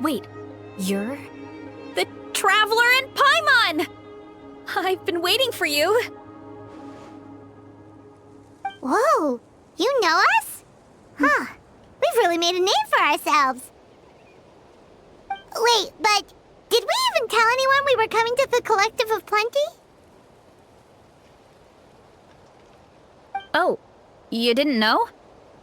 Wait, you're the Traveler in Paimon! I've been waiting for you. Whoa, you know us? Huh, we've really made a name for ourselves. Wait, but did we even tell anyone we were coming to the Collective of Plenty? Oh, you didn't know?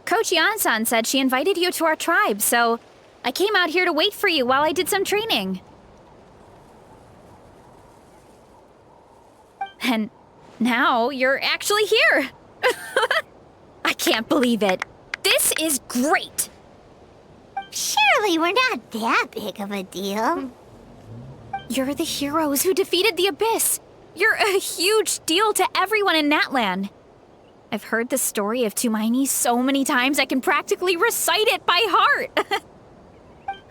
Coach Yan-san said she invited you to our tribe, so I came out here to wait for you while I did some training. And now you're actually here. I can't believe it. This is great. Surely we're not that big of a deal. You're the heroes who defeated the Abyss. You're a huge deal to everyone in Natlan. I've heard the story of Tumaini so many times I can practically recite it by heart.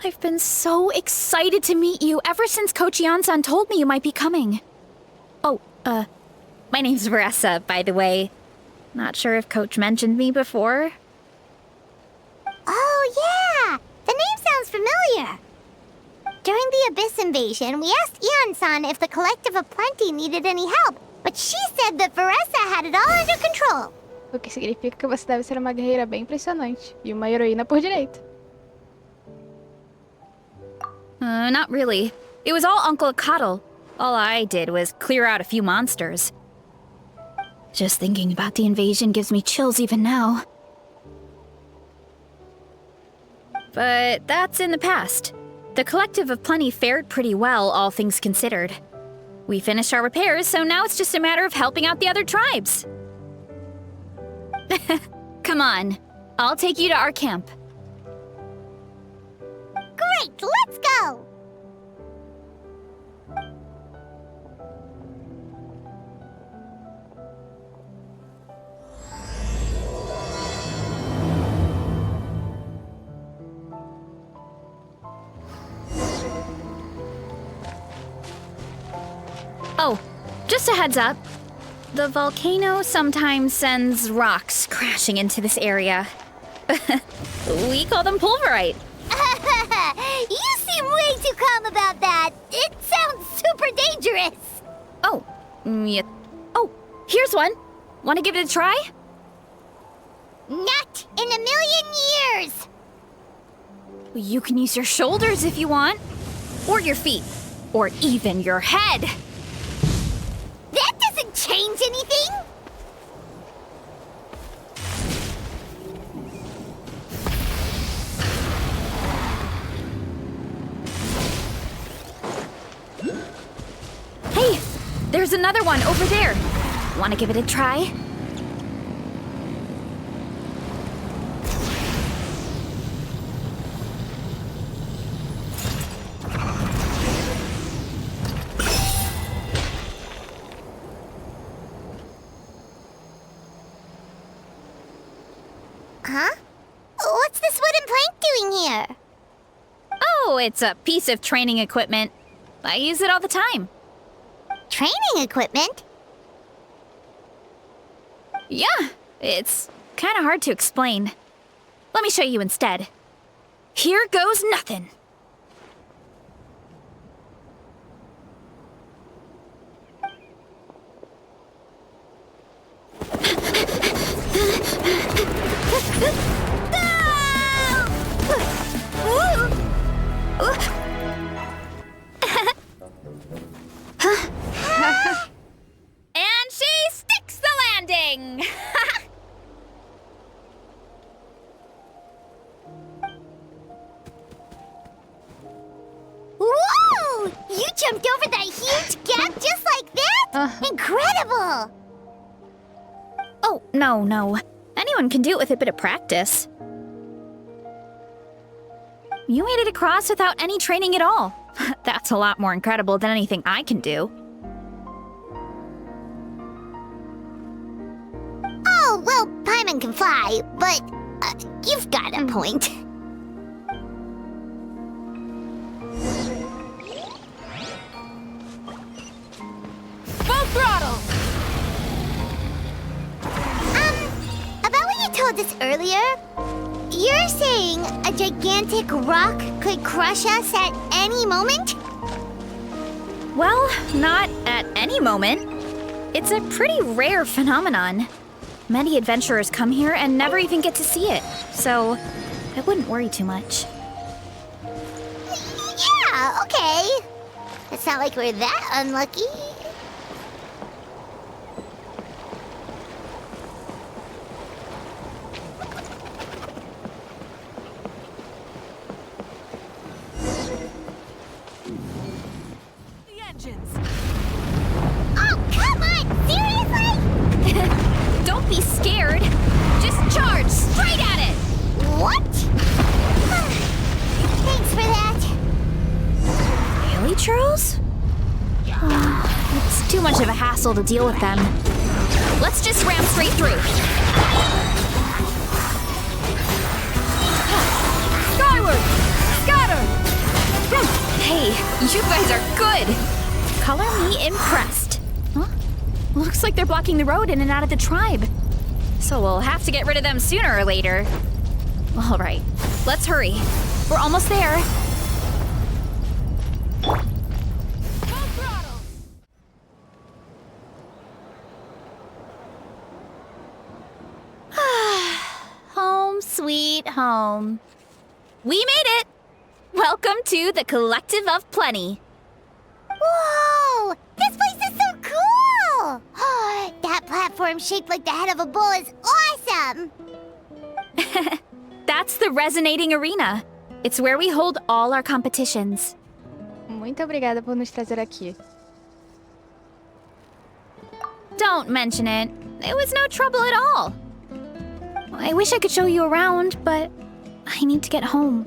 I've been so excited to meet you ever since Coach Yan-san told me you might be coming. Oh, my name's Varesa, by the way. Not sure if Coach mentioned me before. Oh, yeah! The name sounds familiar. During the Abyss invasion, we asked Ian-san if the Collective of Plenty needed any help, but she said that Varesa had it all under control. O que significa que você deve ser uma guerreira bem impressionante e uma heroína por direito. Not really. It was all Uncle Akatl. All I did was clear out a few monsters. Just thinking about the invasion gives me chills even now. But that's in the past. The Collective of Plenty fared pretty well, all things considered. We finished our repairs, so now it's just a matter of helping out the other tribes. Come on, I'll take you to our camp. Great, let's go! Oh, just a heads up. The volcano sometimes sends rocks crashing into this area. We call them pulverite. You seem way too calm about that. It sounds super dangerous. Oh, yeah. Oh, here's one. Want to give it a try? Not in a million years. You can use your shoulders if you want. Or your feet. Or even your head. That doesn't change anything. Hey, there's another one over there. Want to give it a try? Huh? What's this wooden plank doing here? Oh, it's a piece of training equipment. I use it all the time. Training equipment? Yeah, it's kind of hard to explain. Let me show you instead. Here goes nothing. And she sticks the landing! Whoa! You jumped over that huge gap just like that? Incredible! Oh, no. Anyone can do it with a bit of practice. You made it across without any training at all. That's a lot more incredible than anything I can do. Oh, well, Paimon can fly, but you've got a point. Full throttle! About what you told us earlier, You're saying a gigantic rock could crush us at any moment? Well, not at any moment. It's a pretty rare phenomenon. Many adventurers come here and never even get to see it, so I wouldn't worry too much. Yeah, okay. It's not like we're that unlucky. Oh, come on! Seriously? Don't be scared. Just charge straight at it. What? Thanks for that. Really, Charles? It's too much of a hassle to deal with them. Let's just ram straight through. Skyward! Scatter! Hey, you guys are good. Color me impressed. Huh? Looks like they're blocking the road in and out of the tribe. So we'll have to get rid of them sooner or later. All right, let's hurry. We're almost there. Home sweet home. We made it! Welcome to the Collective of Plenty. Whoa! This place is so cool! That platform shaped like the head of a bull is awesome! That's the Resonating Arena. It's where we hold all our competitions. Muito obrigada por nos trazer aqui. Don't mention it. It was no trouble at all. I wish I could show you around, but I need to get home.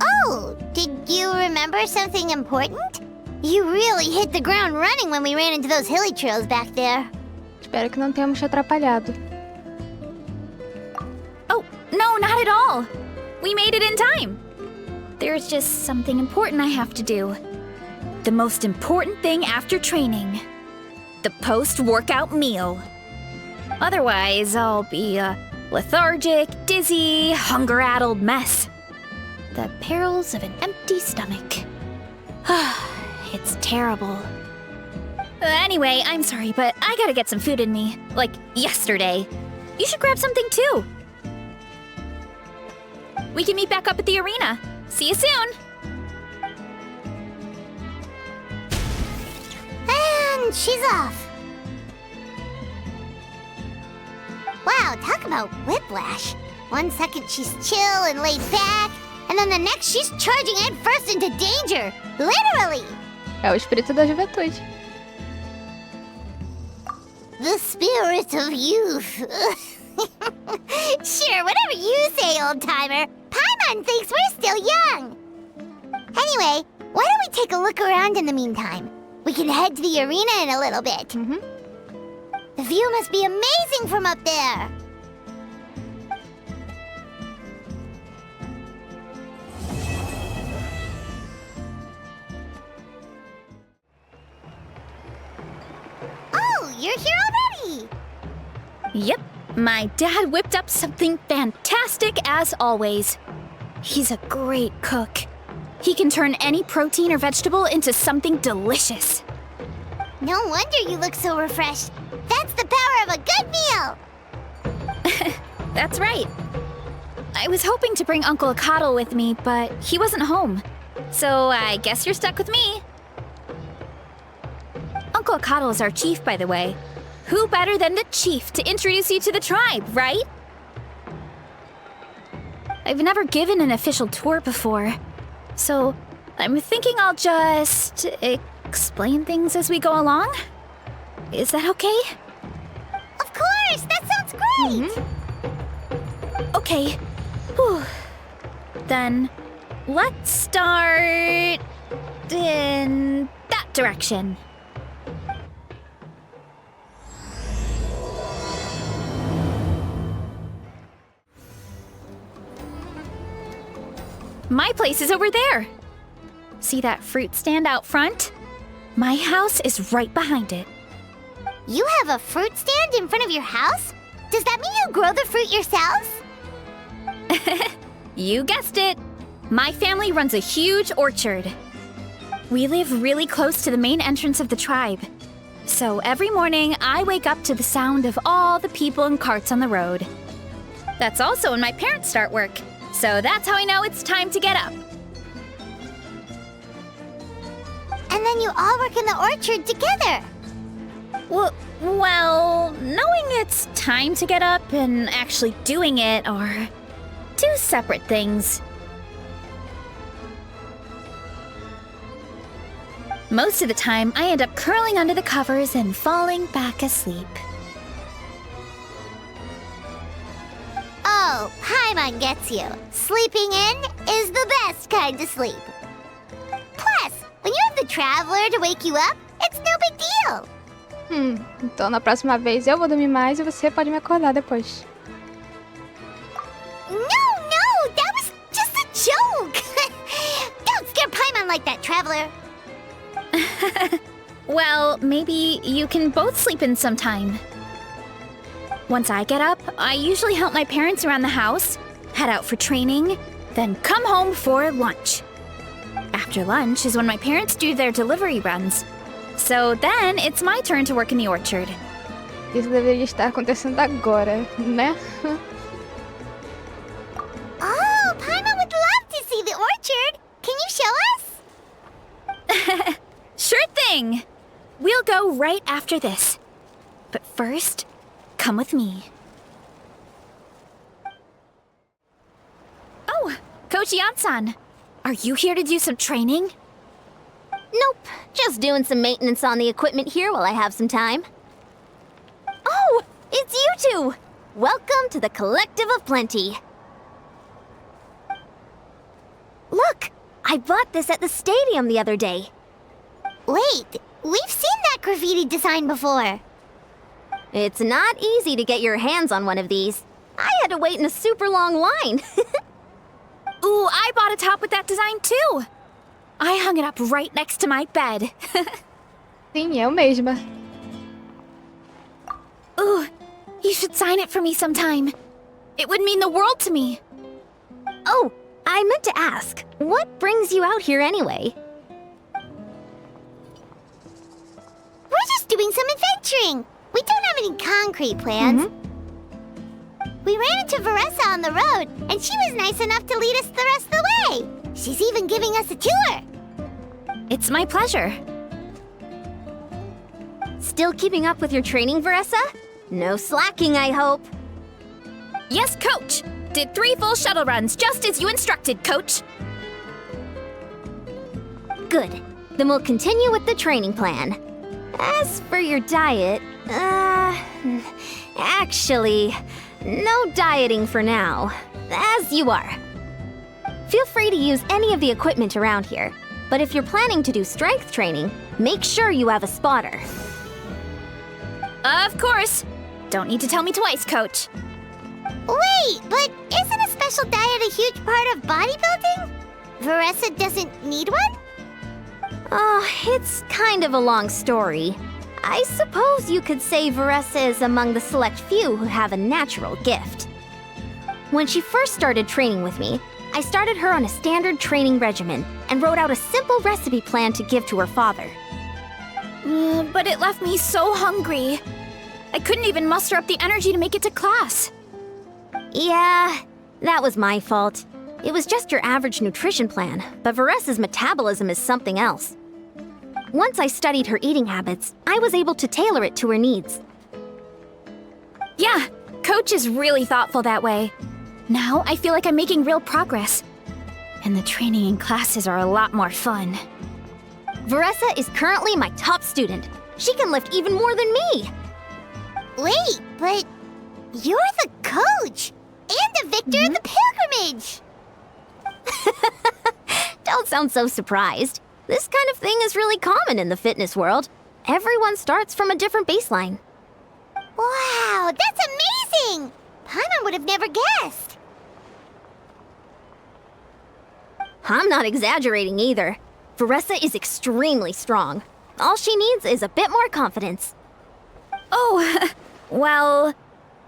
Oh, did you remember something important? You really hit the ground running when we ran into those hilly trails back there. Espero que não tenhamos te atrapalhado. Oh, no, not at all. We made it in time. There's just something important I have to do. The most important thing after training. The post-workout meal. Otherwise, I'll be a lethargic, dizzy, hunger-addled mess. The perils of an empty stomach. It's terrible. Anyway, I'm sorry, but I gotta get some food in me. Like yesterday. You should grab something too. We can meet back up at the arena. See you soon. And she's off. Wow, talk about whiplash. 1 second she's chill and laid back, and then the next she's charging headfirst into danger. Literally. É o espírito da juventude. The spirit of youth. Sure, whatever you say, old-timer. Paimon thinks we're still young. Anyway, why don't we take a look around in the meantime? We can head to the arena in a little bit. The view must be amazing from up there. Oh, you're here already! Yep, my dad whipped up something fantastic as always. He's a great cook. He can turn any protein or vegetable into something delicious. No wonder you look so refreshed. That's the power of a good meal! That's right. I was hoping to bring Uncle Akatl with me, but he wasn't home. So I guess you're stuck with me. Uncle Akatl is our chief, by the way. Who better than the chief to introduce you to the tribe, right? I've never given an official tour before, so I'm thinking I'll just explain things as we go along. Is that okay? Of course! That sounds great! Okay. Whew. Then let's start in that direction. My place is over there. See that fruit stand out front? My house is right behind it. You have a fruit stand in front of your house? Does that mean you grow the fruit yourselves? You guessed it. My family runs a huge orchard. We live really close to the main entrance of the tribe. So every morning, I wake up to the sound of all the people and carts on the road. That's also when my parents start work. So that's how I know it's time to get up. And then you all work in the orchard together. Well, knowing it's time to get up and actually doing it are two separate things. Most of the time, I end up curling under the covers and falling back asleep. Oh, Paimon gets you. Sleeping in is the best kind of sleep. Plus, when you have the Traveler to wake you up, it's no big deal. Então na próxima vez eu vou dormir mais e você pode me acordar depois. No, that was just a joke. Don't scare Paimon like that, Traveler. Well, maybe you can both sleep in sometime. Once I get up, I usually help my parents around the house, head out for training, then come home for lunch. After lunch is when my parents do their delivery runs. So then it's my turn to work in the orchard. Isso deveria estar acontecendo agora, né? Oh, Paimon would love to see the orchard. Can you show us? Sure thing! We'll go right after this. But first, come with me. Oh, Coach Yan-san, are you here to do some training? Nope, just doing some maintenance on the equipment here while I have some time. Oh, it's you two! Welcome to the Collective of Plenty. Look, I bought this at the stadium the other day. Wait, we've seen that graffiti design before. It's not easy to get your hands on one of these. I had to wait in a super long line. Ooh, I bought a top with that design too! I hung it up right next to my bed. Sim, eu mesma. Ooh, you should sign it for me sometime. It would mean the world to me. Oh, I meant to ask, what brings you out here anyway? We're just doing some adventuring. We don't have any concrete plans. We ran into Varesa on the road, and she was nice enough to lead us the rest of the way. She's even giving us a tour. It's my pleasure. Still keeping up with your training, Varesa? No slacking, I hope. Yes, Coach! Did 3 full shuttle runs just as you instructed, Coach. Good. Then we'll continue with the training plan. As for your diet, actually, no dieting for now. As you are. Feel free to use any of the equipment around here, but if you're planning to do strength training, make sure you have a spotter. Of course. Don't need to tell me twice, Coach. Wait, but isn't a special diet a huge part of bodybuilding? Varesa doesn't need one? Oh, it's kind of a long story. I suppose you could say Varesa is among the select few who have a natural gift. When she first started training with me, I started her on a standard training regimen and wrote out a simple recipe plan to give to her father. But it left me so hungry. I couldn't even muster up the energy to make it to class. Yeah, that was my fault. It was just your average nutrition plan, but Varesa's metabolism is something else. Once I studied her eating habits, I was able to tailor it to her needs. Yeah, Coach is really thoughtful that way. Now I feel like I'm making real progress. And the training and classes are a lot more fun. Varesa is currently my top student. She can lift even more than me. Wait, but you're the coach and the victor of the pilgrimage. Don't sound so surprised. This kind of thing is really common in the fitness world. Everyone starts from a different baseline. Wow, that's amazing! Paimon would have never guessed. I'm not exaggerating either. Varesa is extremely strong. All she needs is a bit more confidence. Oh, well,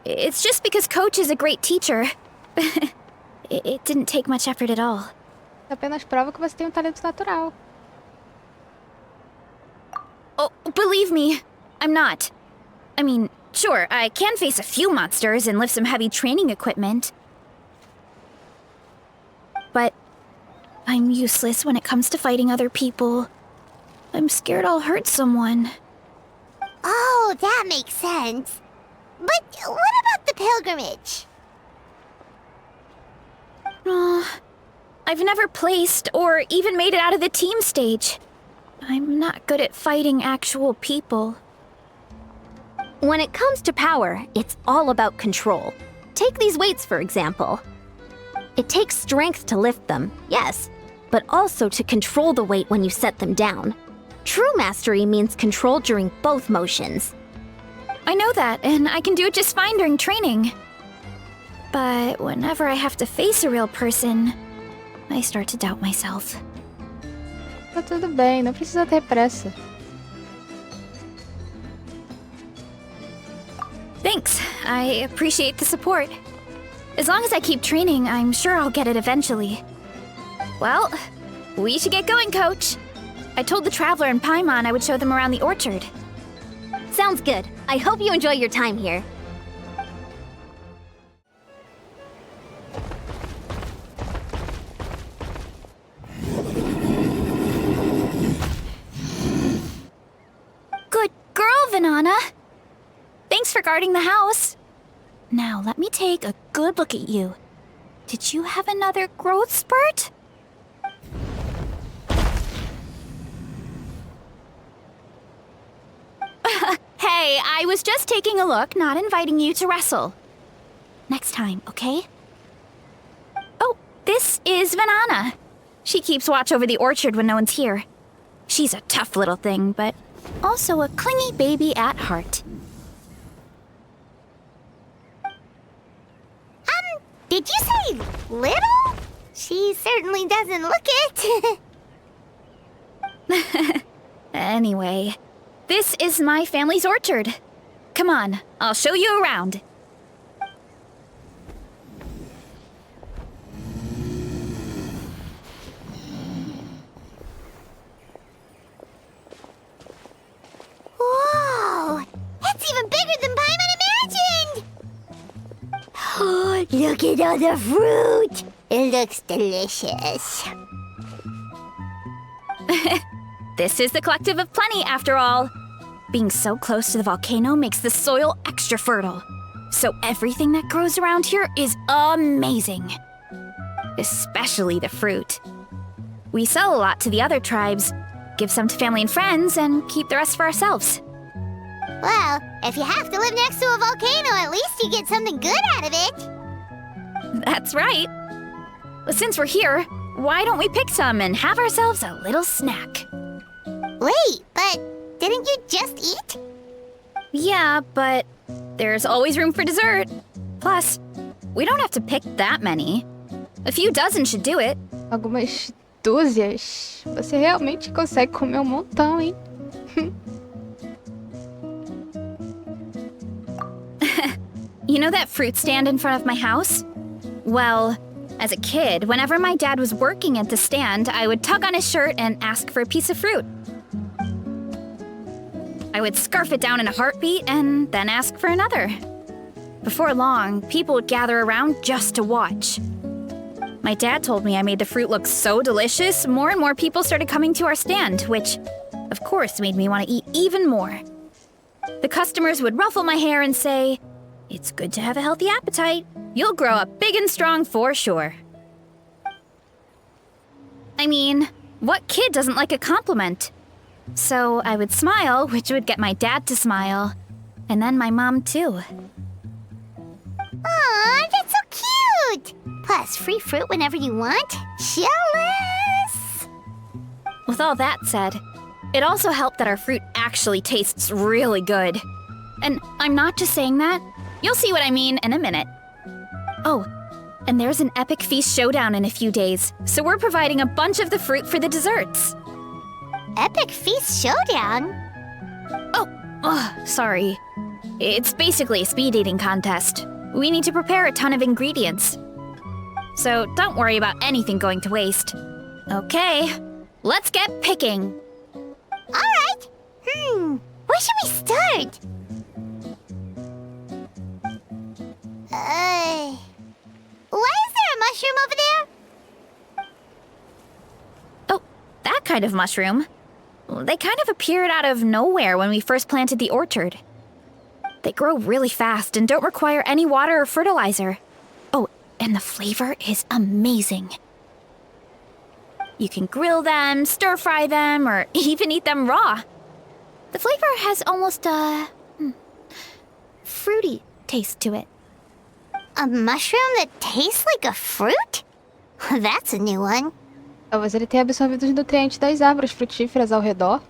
It's just because Coach is a great teacher. It didn't take much effort at all. Apenas prova que você tem um talento natural. Oh, believe me, I'm not. I mean, sure, I can face a few monsters and lift some heavy training equipment. But I'm useless when it comes to fighting other people. I'm scared I'll hurt someone. Oh, that makes sense. But what about the pilgrimage? I've never placed or even made it out of the team stage. I'm not good at fighting actual people. When it comes to power, it's all about control. Take these weights, for example. It takes strength to lift them, yes, but also to control the weight when you set them down. True mastery means control during both motions. I know that, and I can do it just fine during training. But whenever I have to face a real person, I start to doubt myself. Tá tudo bem, não precisa ter pressa. Thanks, I appreciate the support. As long as I keep training, I'm sure I'll get it eventually. Well, we should get going, Coach. I told the Traveler and Paimon I would show them around the orchard. Sounds good. I hope you enjoy your time here. Good girl, Vanana. Thanks for guarding the house. Now, let me take a good look at you. Did you have another growth spurt? Hey, I was just taking a look, not inviting you to wrestle. Next time, okay? Oh, this is Vanana. She keeps watch over the orchard when no one's here. She's a tough little thing, but also a clingy baby at heart. Did you say little? She certainly doesn't look it. Anyway, this is my family's orchard. Come on, I'll show you around. Whoa! That's even bigger than Paimon imagined! Oh, look at all the fruit! It looks delicious. This is the Collective of Plenty, after all. Being so close to the volcano makes the soil extra fertile. So everything that grows around here is amazing. Especially the fruit. We sell a lot to the other tribes, give some to family and friends, and keep the rest for ourselves. Well, if you have to live next to a volcano, at least you get something good out of it. That's right. Well, since we're here, why don't we pick some and have ourselves a little snack? Wait, but didn't you just eat? Yeah, but there's always room for dessert. Plus, we don't have to pick that many. A few dozen should do it. Algumas dúzias. Você realmente consegue comer montão, hein? You know that fruit stand in front of my house? Well, as a kid, whenever my dad was working at the stand, I would tug on his shirt and ask for a piece of fruit. I would scarf it down in a heartbeat and then ask for another. Before long, people would gather around just to watch. My dad told me I made the fruit look so delicious, more and more people started coming to our stand, which, of course, made me want to eat even more. The customers would ruffle my hair and say, "It's good to have a healthy appetite. You'll grow up big and strong for sure." I mean, what kid doesn't like a compliment? So I would smile, which would get my dad to smile. And then my mom, too. Aw, that's so cute! Plus, free fruit whenever you want. Jealous! With all that said, it also helped that our fruit actually tastes really good. And I'm not just saying that. You'll see what I mean in a minute. Oh, and there's an epic feast showdown in a few days, so we're providing a bunch of the fruit for the desserts. Epic Feast Showdown? Oh, sorry. It's basically a speed eating contest. We need to prepare a ton of ingredients. So don't worry about anything going to waste. Okay, let's get picking. Alright. Where should we start? Why is there a mushroom over there? Oh, that kind of mushroom. They kind of appeared out of nowhere when we first planted the orchard. They grow really fast and don't require any water or fertilizer. Oh, and the flavor is amazing. You can grill them, stir-fry them, or even eat them raw. The flavor has almost a fruity taste to it. A mushroom that tastes like a fruit? That's a new one. Talvez ele tenha absorvido os nutrientes das árvores frutíferas ao redor.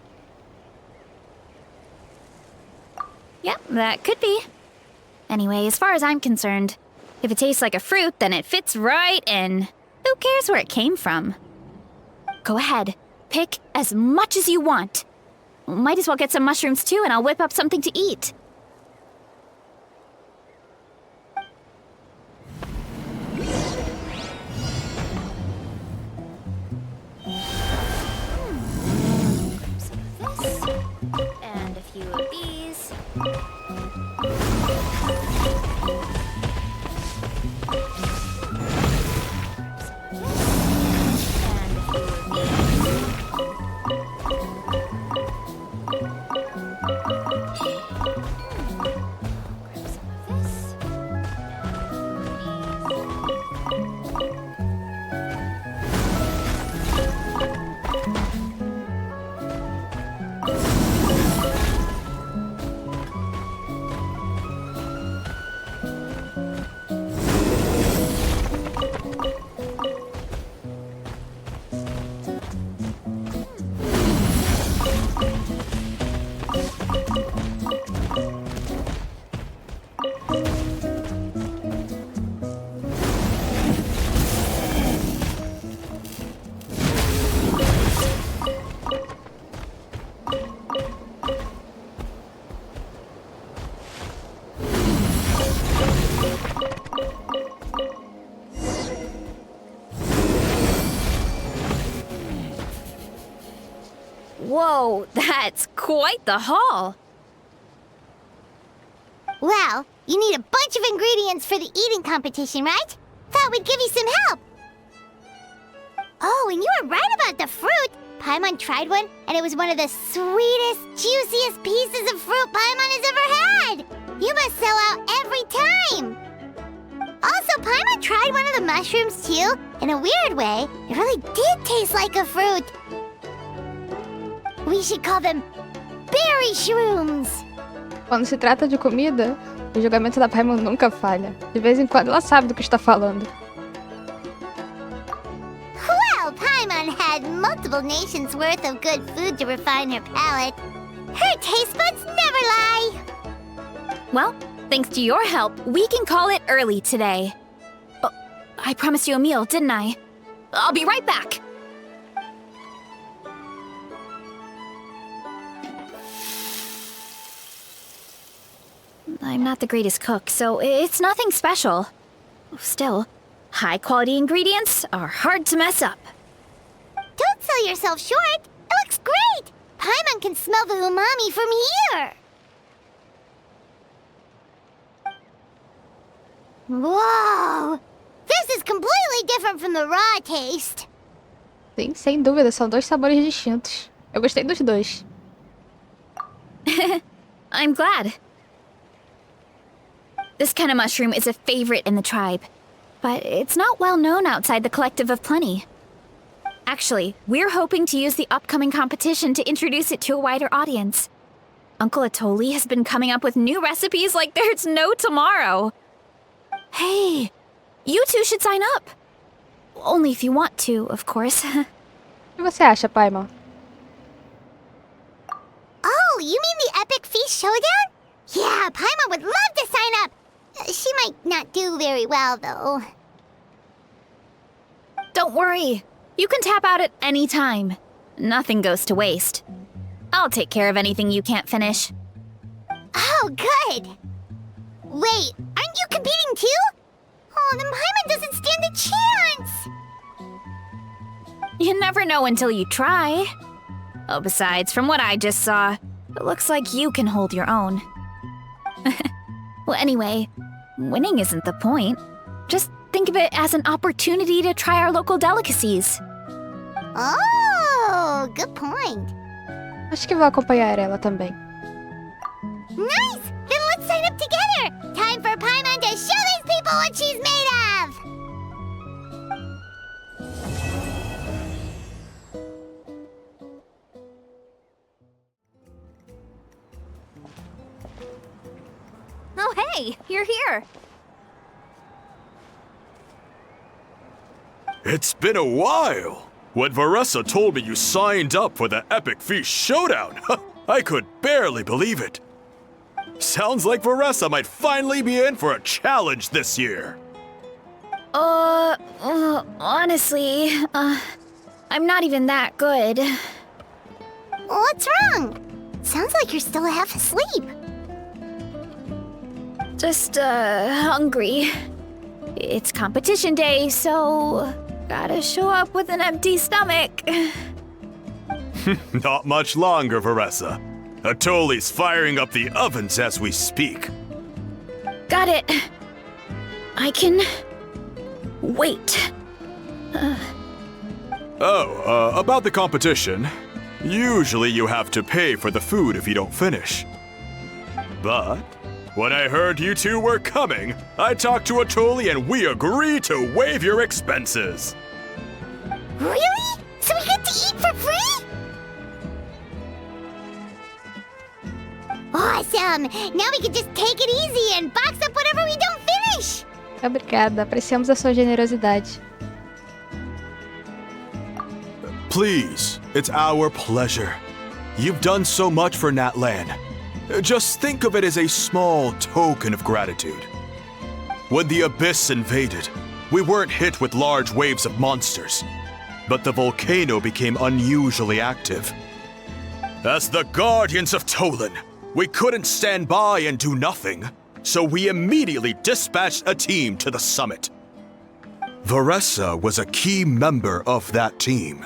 Yep, that could be. Anyway, as far as I'm concerned, if it tastes like a fruit, then it fits right in. Who cares where it came from? Go ahead, pick as much as you want. Might as well get some mushrooms too, and I'll whip up something to eat. And a few of these. Whoa, that's quite the haul. Well, you need a bunch of ingredients for the eating competition, right? Thought we'd give you some help. Oh, and you were right about the fruit. Paimon tried one, and it was one of the sweetest, juiciest pieces of fruit Paimon has ever had. You must sell out every time. Also, Paimon tried one of the mushrooms too. In a weird way, it really did taste like a fruit. We should call them berry shrooms. Quando se trata de comida, o julgamento da Paimon nunca falha. De vez em quando ela sabe do que está falando. Well, Paimon had multiple nations' worth of good food to refine her palate. Her taste buds never lie. Well, thanks to your help, we can call it early today. Oh, I promised you a meal, didn't I? I'll be right back. I'm not the greatest cook, so it's nothing special. Still, high-quality ingredients are hard to mess up. Don't sell yourself short. It looks great. Paimon can smell the umami from here. Whoa! This is completely different from the raw taste. Sim, sem dúvida, são dois sabores distintos. Eu gostei dos dois. I'm glad. This kind of mushroom is a favorite in the tribe, but it's not well known outside the Collective of Plenty. Actually, we're hoping to use the upcoming competition to introduce it to a wider audience. Uncle Atoli has been coming up with new recipes like there's no tomorrow. Hey, you two should sign up. Only if you want to, of course. O que você acha, Paimon? Oh, you mean the Epic Feast Showdown? Yeah, Paimon would love to sign up. She might not do very well, though. Don't worry. You can tap out at any time. Nothing goes to waste. I'll take care of anything you can't finish. Oh, good. Wait, aren't you competing too? Oh, then Paimon doesn't stand a chance. You never know until you try. Oh, besides, from what I just saw, it looks like you can hold your own. Well, anyway, winning isn't the point. Just think of it as an opportunity to try our local delicacies. Oh, good point. Acho que vou acompanhar ela também. Nice! Then let's sign up together! Time for Paimon to show these people what she's made of! Oh, hey, you're here. It's been a while. When Varesa told me you signed up for the Epic Feast Showdown, I could barely believe it. Sounds like Varesa might finally be in for a challenge this year. Honestly, I'm not even that good. What's wrong? Sounds like you're still half asleep. Just, hungry. It's competition day, so gotta show up with an empty stomach. Not much longer, Varesa. Atoli's firing up the ovens as we speak. Got it. I can wait. About the competition. Usually you have to pay for the food if you don't finish. But when I heard you two were coming, I talked to Atoli and we agreed to waive your expenses. Really? So we get to eat for free? Awesome! Now we can just take it easy and box up whatever we don't finish! Obrigada, apreciamos a sua generosidade. Please, it's our pleasure. You've done so much for Natlan. Just think of it as a small token of gratitude. When the Abyss invaded, we weren't hit with large waves of monsters, but the volcano became unusually active. As the Guardians of Tolan, we couldn't stand by and do nothing, so we immediately dispatched a team to the summit. Varesa was a key member of that team.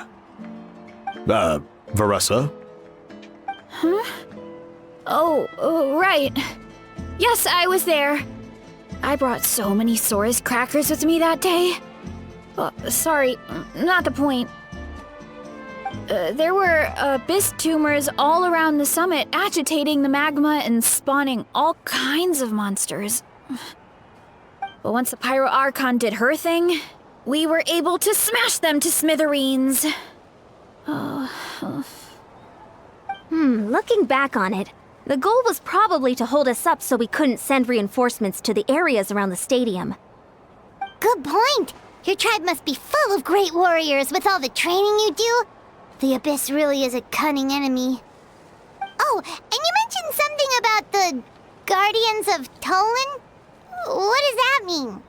Varesa? Oh, right. Yes, I was there. I brought so many Sora's crackers with me that day. Oh, sorry, not the point. There were abyss tumors all around the summit, agitating the magma and spawning all kinds of monsters. But once the Pyro Archon did her thing, we were able to smash them to smithereens. Looking back on it, the goal was probably to hold us up so we couldn't send reinforcements to the areas around the stadium. Good point! Your tribe must be full of great warriors with all the training you do. The Abyss really is a cunning enemy. Oh, and you mentioned something about the Guardians of Tolan? What does that mean?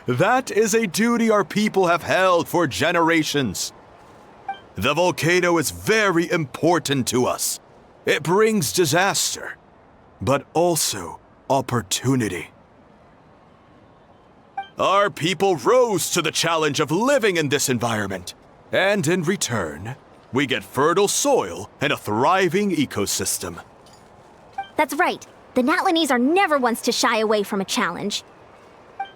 That is a duty our people have held for generations. The volcano is very important to us. It brings disaster, but also opportunity. Our people rose to the challenge of living in this environment, and in return, we get fertile soil and a thriving ecosystem. That's right. The Natlanese are never ones to shy away from a challenge.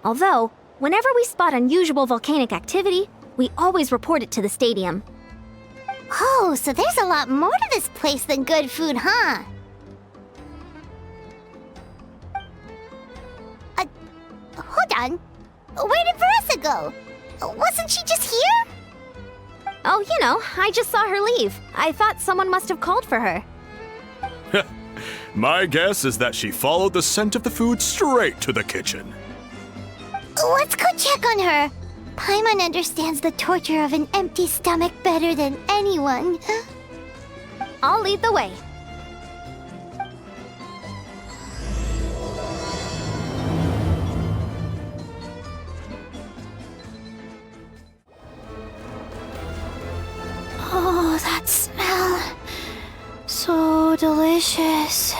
Although, whenever we spot unusual volcanic activity, we always report it to the stadium. Oh, so there's a lot more to this place than good food, huh? Hold on. Where did Varesa go? Wasn't she just here? Oh, you know, I just saw her leave. I thought someone must have called for her. My guess is that she followed the scent of the food straight to the kitchen. Let's go check on her. Paimon understands the torture of an empty stomach better than anyone. I'll lead the way. Oh, that smell. delicious.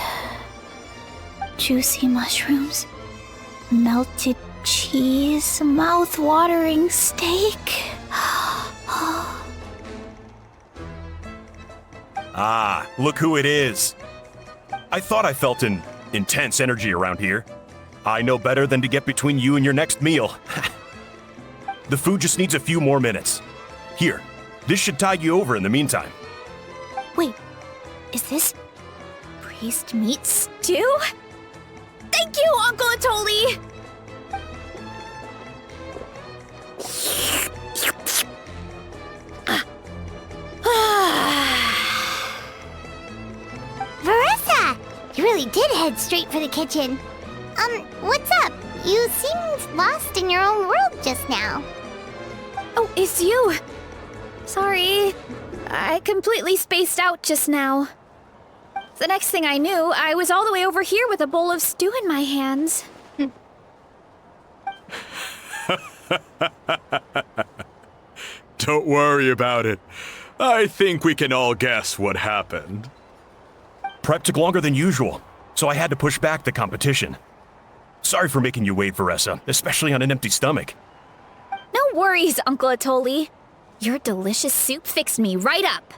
Juicy mushrooms, melted cheese, mouth-watering steak. Ah, look who it is. I thought I felt an intense energy around here. I know better than to get between you and your next meal. The food just needs a few more minutes. Here, this should tide you over in the meantime. Wait, is this priest meat stew? Thank you, Uncle Atoli! Varesa! You really did head straight for the kitchen. What's up? You seemed lost in your own world just now. Oh, it's you. Sorry, I completely spaced out just now. The next thing I knew, I was all the way over here with a bowl of stew in my hands. Don't worry about it. I think we can all guess what happened. Prep took longer than usual, so I had to push back the competition. Sorry for making you wait, Varesa, especially on an empty stomach. No worries, Uncle Atoli. Your delicious soup fixed me right up.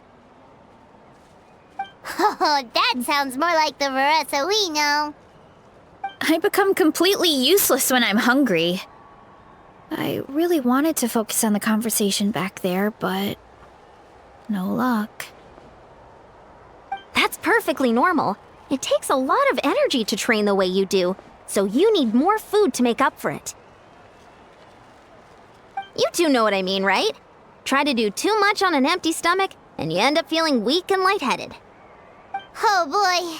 Oh, that sounds more like the Varesa we know. I become completely useless when I'm hungry. I really wanted to focus on the conversation back there, but no luck. That's perfectly normal. It takes a lot of energy to train the way you do, so you need more food to make up for it. You two know what I mean, right? Try to do too much on an empty stomach, and you end up feeling weak and lightheaded. Oh boy,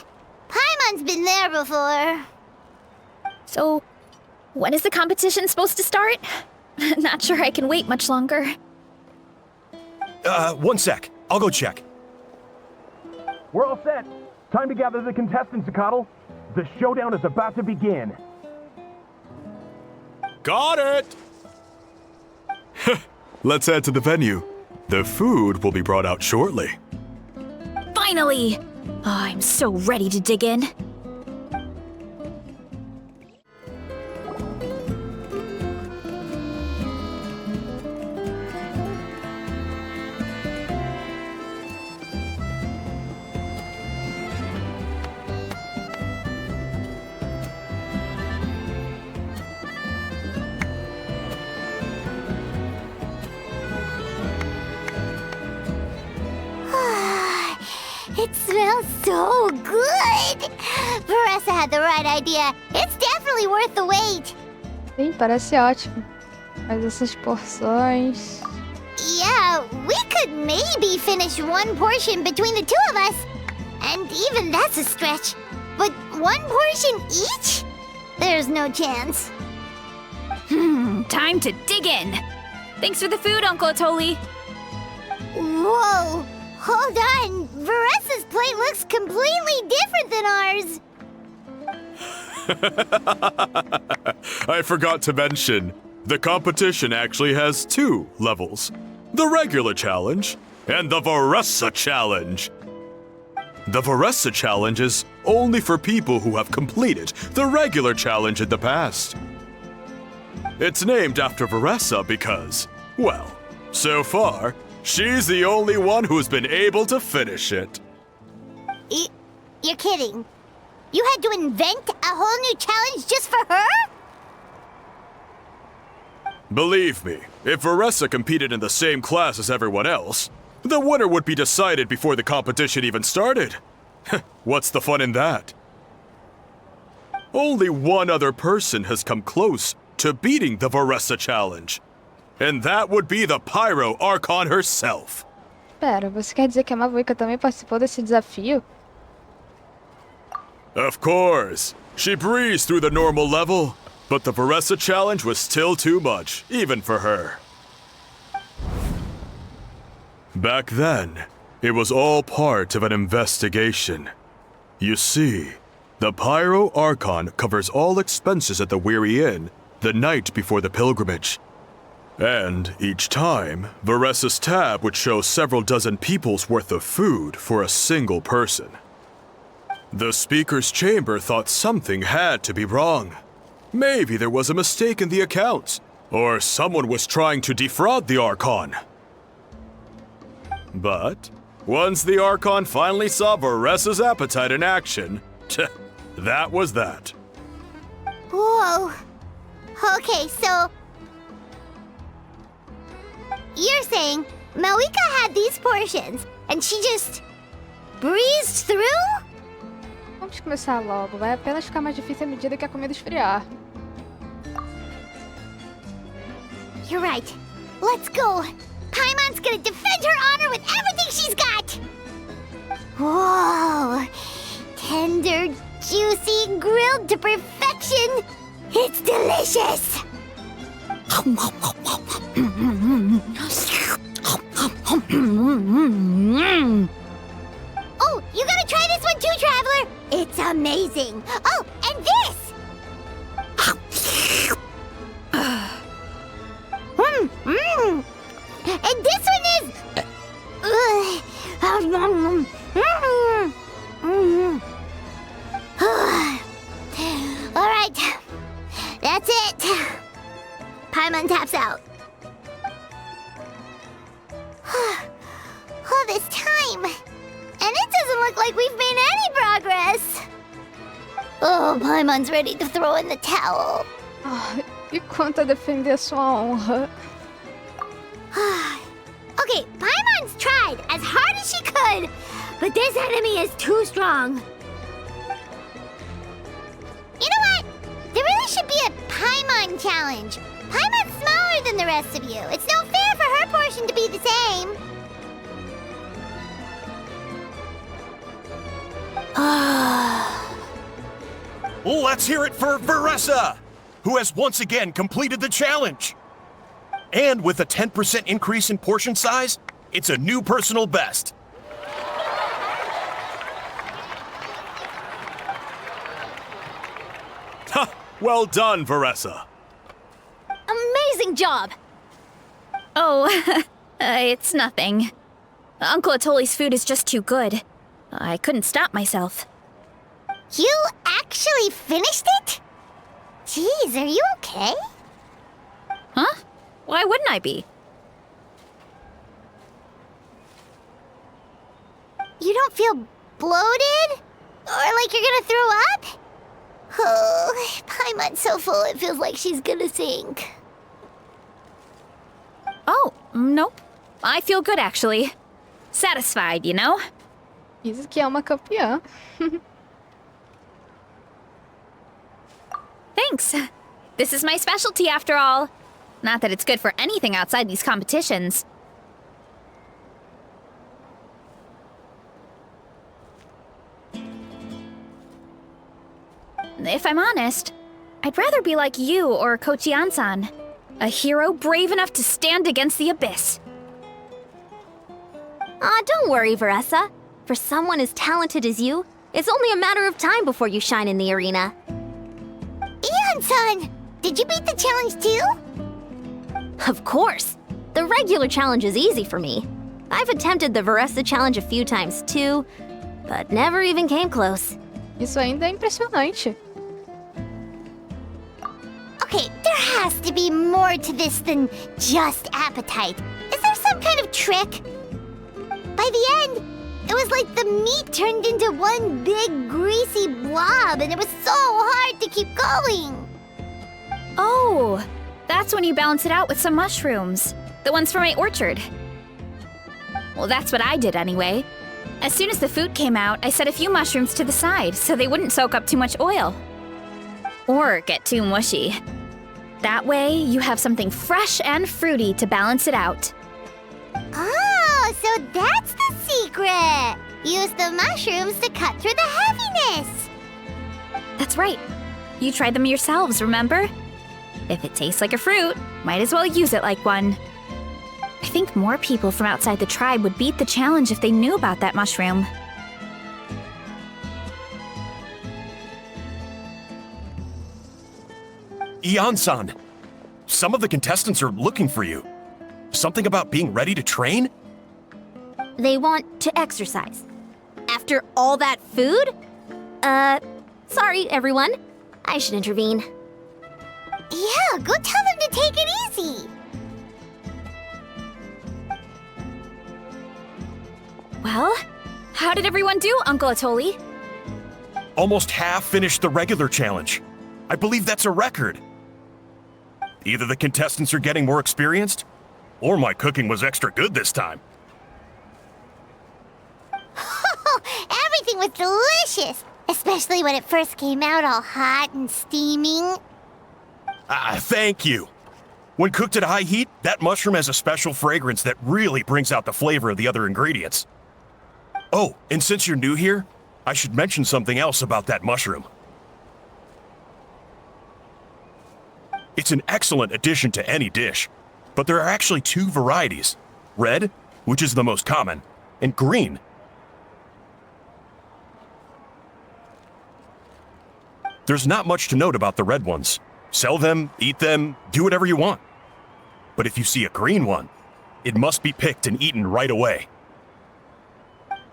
Paimon's been there before. So, when is the competition supposed to start? Not sure I can wait much longer. 1 sec. I'll go check. We're all set. Time to gather the contestants, Coddle. The showdown is about to begin. Got it! Let's head to the venue. The food will be brought out shortly. Finally! Oh, I'm so ready to dig in. It smells so good! Varesa had the right idea. It's definitely worth the wait. Sim, parece ótimo. Mas essas porções... Yeah, we could maybe finish one portion between the two of us. And even that's a stretch. But one portion each? There's no chance. Time to dig in. Thanks for the food, Uncle Atoli. Whoa! Hold on! Varesa's plate looks completely different than ours! I forgot to mention, the competition actually has 2 levels. The regular challenge and the Varesa challenge. The Varesa challenge is only for people who have completed the regular challenge in the past. It's named after Varesa because, well, so far, she's the only one who's been able to finish it. You're kidding. You had to invent a whole new challenge just for her? Believe me, if Varesa competed in the same class as everyone else, the winner would be decided before the competition even started. What's the fun in that? Only one other person has come close to beating the Varesa challenge. And that would be the Pyro Archon herself. Pera, você quer dizer que a Mavuika também participou desse desafio? Of course. She breezed through the normal level, but the Varesa challenge was still too much, even for her. Back then, it was all part of an investigation. You see, the Pyro Archon covers all expenses at the Weary Inn the night before the pilgrimage. And each time, Varesa's tab would show several dozen people's worth of food for a single person. The speaker's chamber thought something had to be wrong. Maybe there was a mistake in the accounts, or someone was trying to defraud the Archon. But once the Archon finally saw Varesa's appetite in action, that was that. Whoa. Okay, so... You're saying Mawika had these portions, and she just... breezed through? Vamos começar logo. Vai apenas ficar mais difícil à medida que a comida esfriar. You're right. Let's go. Paimon's gonna defend her honor with everything she's got! Whoa! Tender, juicy, grilled to perfection! It's delicious! Oh, you gotta try this one too, Traveler! It's amazing! Oh, and this! And this one is... Alright, that's it. Paimon taps out. All this time, and it doesn't look like we've made any progress. Oh, Paimon's ready to throw in the towel. E quanto a defender sua honra? Okay, Paimon's tried as hard as she could, but this enemy is too strong. You know what? There really should be a Paimon challenge. Paimon's smaller than the rest of you. It's no fair for her portion to be the same. Let's hear it for Varesa, who has once again completed the challenge. And with a 10% increase in portion size, it's a new personal best. Ha! Well done, Varesa. Amazing job! Oh, it's nothing. Uncle Atoli's food is just too good. I couldn't stop myself. You actually finished it? Jeez, are you okay? Huh? Why wouldn't I be? You don't feel bloated? Or like you're gonna throw up? Oh, Paimon's so full it feels like she's gonna sink. Oh, nope. I feel good, actually. Satisfied, you know? Isso que é uma campeã. Thanks. This is my specialty, after all. Not that it's good for anything outside these competitions. If I'm honest, I'd rather be like you or Kochi-an-san. A hero brave enough to stand against the abyss. Don't worry, Varesa. For someone as talented as you, it's only a matter of time before you shine in the arena. Ian-san, did you beat the challenge too? Of course! The regular challenge is easy for me. I've attempted the Varesa challenge a few times too, but never even came close. Isso ainda é impressionante. Okay, there has to be more to this than just appetite. Is there some kind of trick? By the end, it was like the meat turned into one big greasy blob, and it was so hard to keep going. Oh, that's when you balance it out with some mushrooms. The ones from my orchard. Well, that's what I did anyway. As soon as the food came out, I set a few mushrooms to the side so they wouldn't soak up too much oil. Or get too mushy. That way, you have something fresh and fruity to balance it out. Oh, so that's the secret! Use the mushrooms to cut through the heaviness! That's right. You tried them yourselves, remember? If it tastes like a fruit, might as well use it like one. I think more people from outside the tribe would beat the challenge if they knew about that mushroom. Ian-san, some of the contestants are looking for you. Something about being ready to train? They want to exercise. After all that food? Sorry, everyone. I should intervene. Yeah, go tell them to take it easy. Well, how did everyone do, Uncle Atoli? Almost half finished the regular challenge. I believe that's a record. Either the contestants are getting more experienced, or my cooking was extra good this time. Everything was delicious, especially when it first came out all hot and steaming. Thank you. When cooked at high heat, that mushroom has a special fragrance that really brings out the flavor of the other ingredients. Oh, and since you're new here, I should mention something else about that mushroom. It's an excellent addition to any dish, but there are actually two varieties. Red, which is the most common, and green. There's not much to note about the red ones. Sell them, eat them, do whatever you want. But if you see a green one, it must be picked and eaten right away.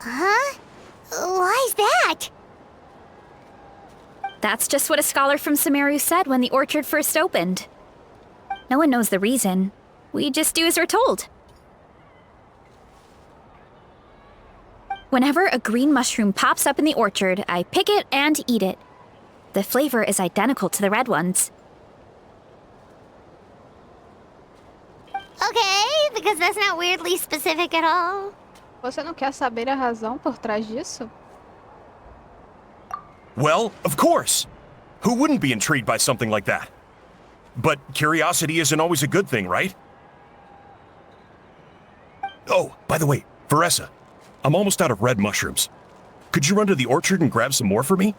Huh? Why's that? That's just what a scholar from Sumeru said when the orchard first opened. No one knows the reason. We just do as we're told. Whenever a green mushroom pops up in the orchard, I pick it and eat it. The flavor is identical to the red ones. Okay, because that's not weirdly specific at all. Você não quer saber a razão por trás disso? Well, of course! Who wouldn't be intrigued by something like that? But curiosity isn't always a good thing, right? Oh, by the way, Varesa, I'm almost out of red mushrooms. Could you run to the orchard and grab some more for me?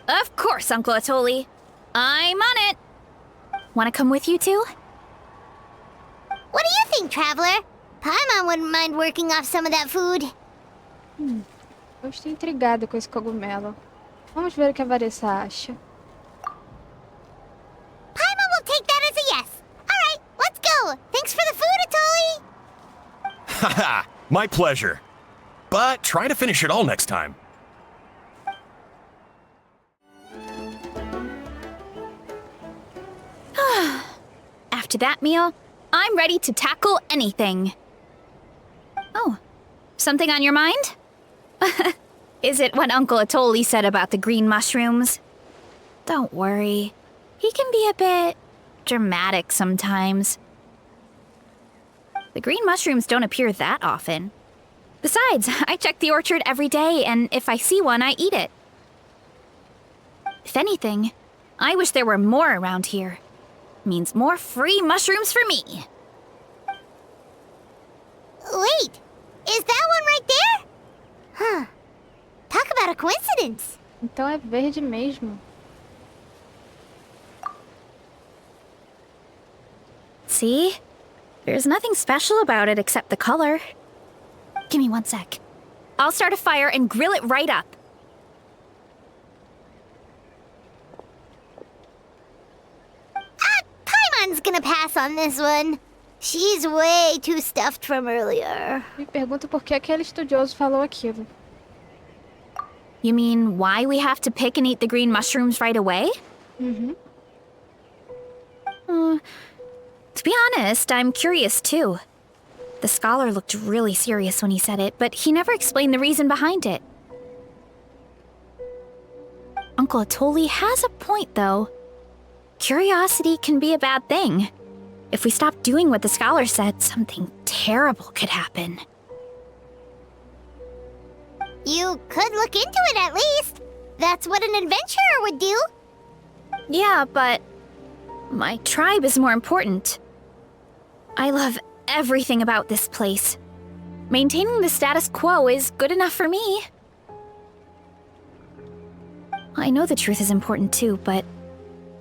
Of course, Uncle Atoli. I'm on it. Want to come with you too? What do you think, Traveler? Paimon wouldn't mind working off some of that food. Eu estou intrigada com esse cogumelo. Vamos ver o que a Varesa acha. Paimon will take that as a yes. Alright, let's go. Thanks for the food, Atoli. Haha, my pleasure. But try to finish it all next time. After that meal, I'm ready to tackle anything. Oh, something on your mind? Is it what Uncle Atoli said about the green mushrooms? Don't worry. He can be a bit dramatic sometimes. The green mushrooms don't appear that often. Besides, I check the orchard every day, and if I see one, I eat it. If anything, I wish there were more around here. Means more free mushrooms for me. Wait, is that one right there? Huh. Talk about a coincidence. Então é verde mesmo. See? There's nothing special about it except the color. Give me 1 sec. I'll start a fire and grill it right up. Paimon's gonna pass on this one. She's way too stuffed from earlier. Me pergunto por que aquele estudioso falou aquilo. You mean why we have to pick and eat the green mushrooms right away? Uhum. To be honest, I'm curious too. The scholar looked really serious when he said it, but he never explained the reason behind it. Uncle Atoli has a point, though. Curiosity can be a bad thing. If we stop doing what the scholar said, something terrible could happen. You could look into it at least. That's what an adventurer would do. Yeah, but my tribe is more important. I love everything about this place. Maintaining the status quo is good enough for me. I know the truth is important too, but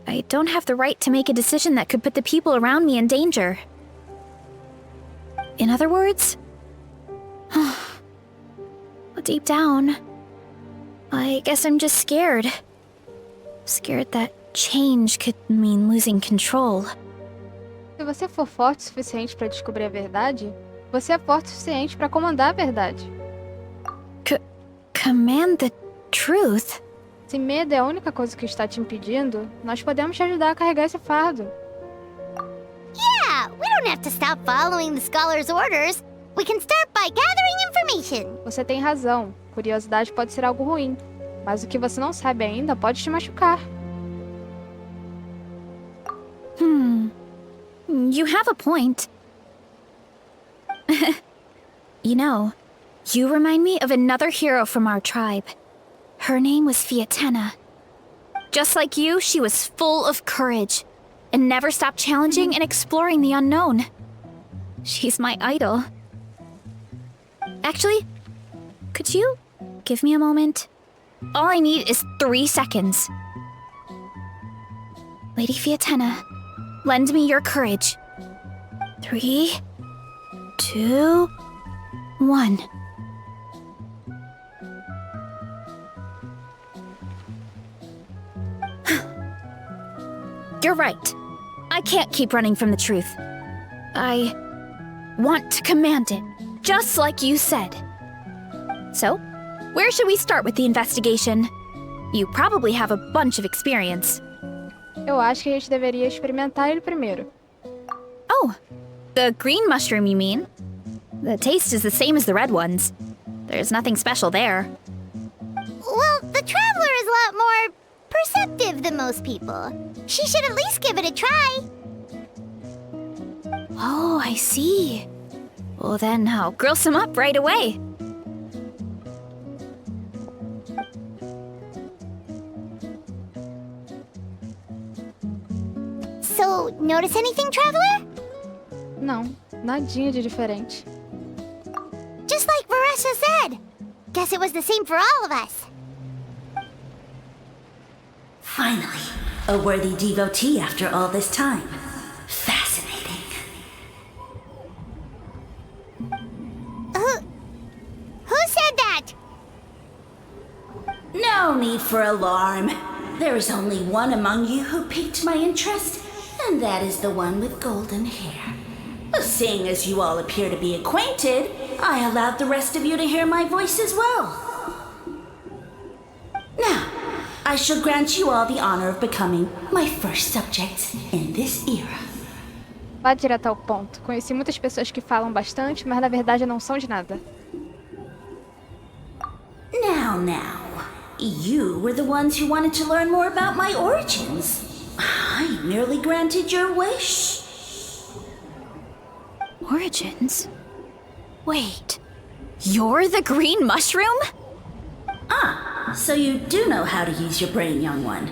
I don't have the right to make a decision that could put the people around me in danger. In other words, deep down, I guess I'm just scared. Scared that change could mean losing control. Se você for forte o suficiente para descobrir a verdade, você é forte o suficiente para comandar a verdade. Command the Truth? Se medo é a única coisa que está te impedindo, nós podemos te ajudar a carregar esse fardo. Yeah, we don't have to stop following the scholar's orders. We can start by gathering information. Você tem razão. Curiosidade pode ser algo ruim. Mas o que você não sabe ainda pode te machucar. You have a point. You know, you remind me of another hero from our tribe. Her name was Fiatena. Just like you, she was full of courage and never stopped challenging and exploring the unknown. She's my idol. Actually, could you give me a moment? All I need is 3 seconds. Lady Fiatena, lend me your courage. 3, 2, 1. You're right. I can't keep running from the truth. I want to command it, just like you said. So, where should we start with the investigation? You probably have a bunch of experience. Eu acho que a gente deveria experimentar ele primeiro. Oh, the green mushroom, you mean? The taste is the same as the red ones. There's nothing special there. Well, the traveler is a lot more perceptive than most people. She should at least give it a try. Oh, I see. Well, then I'll grill some up right away. So, notice anything, traveler? Não, nadinha de diferente. Just like Varesa said. Guess it was the same for all of us. Finally, a worthy devotee after all this time. Fascinating. Who said that? No need for alarm. There is only one among you who piqued my interest, and that is the one with golden hair. Seeing as you all appear to be acquainted, I allowed the rest of you to hear my voice as well. Now, I shall grant you all the honor of becoming my first subjects in this era. Vá direto ao ponto. Conheci muitas pessoas que falam bastante, mas na verdade não são de nada. Now, you were the ones who wanted to learn more about my origins. I merely granted your wish. Origins? Wait, you're the green mushroom? So you do know how to use your brain, young one.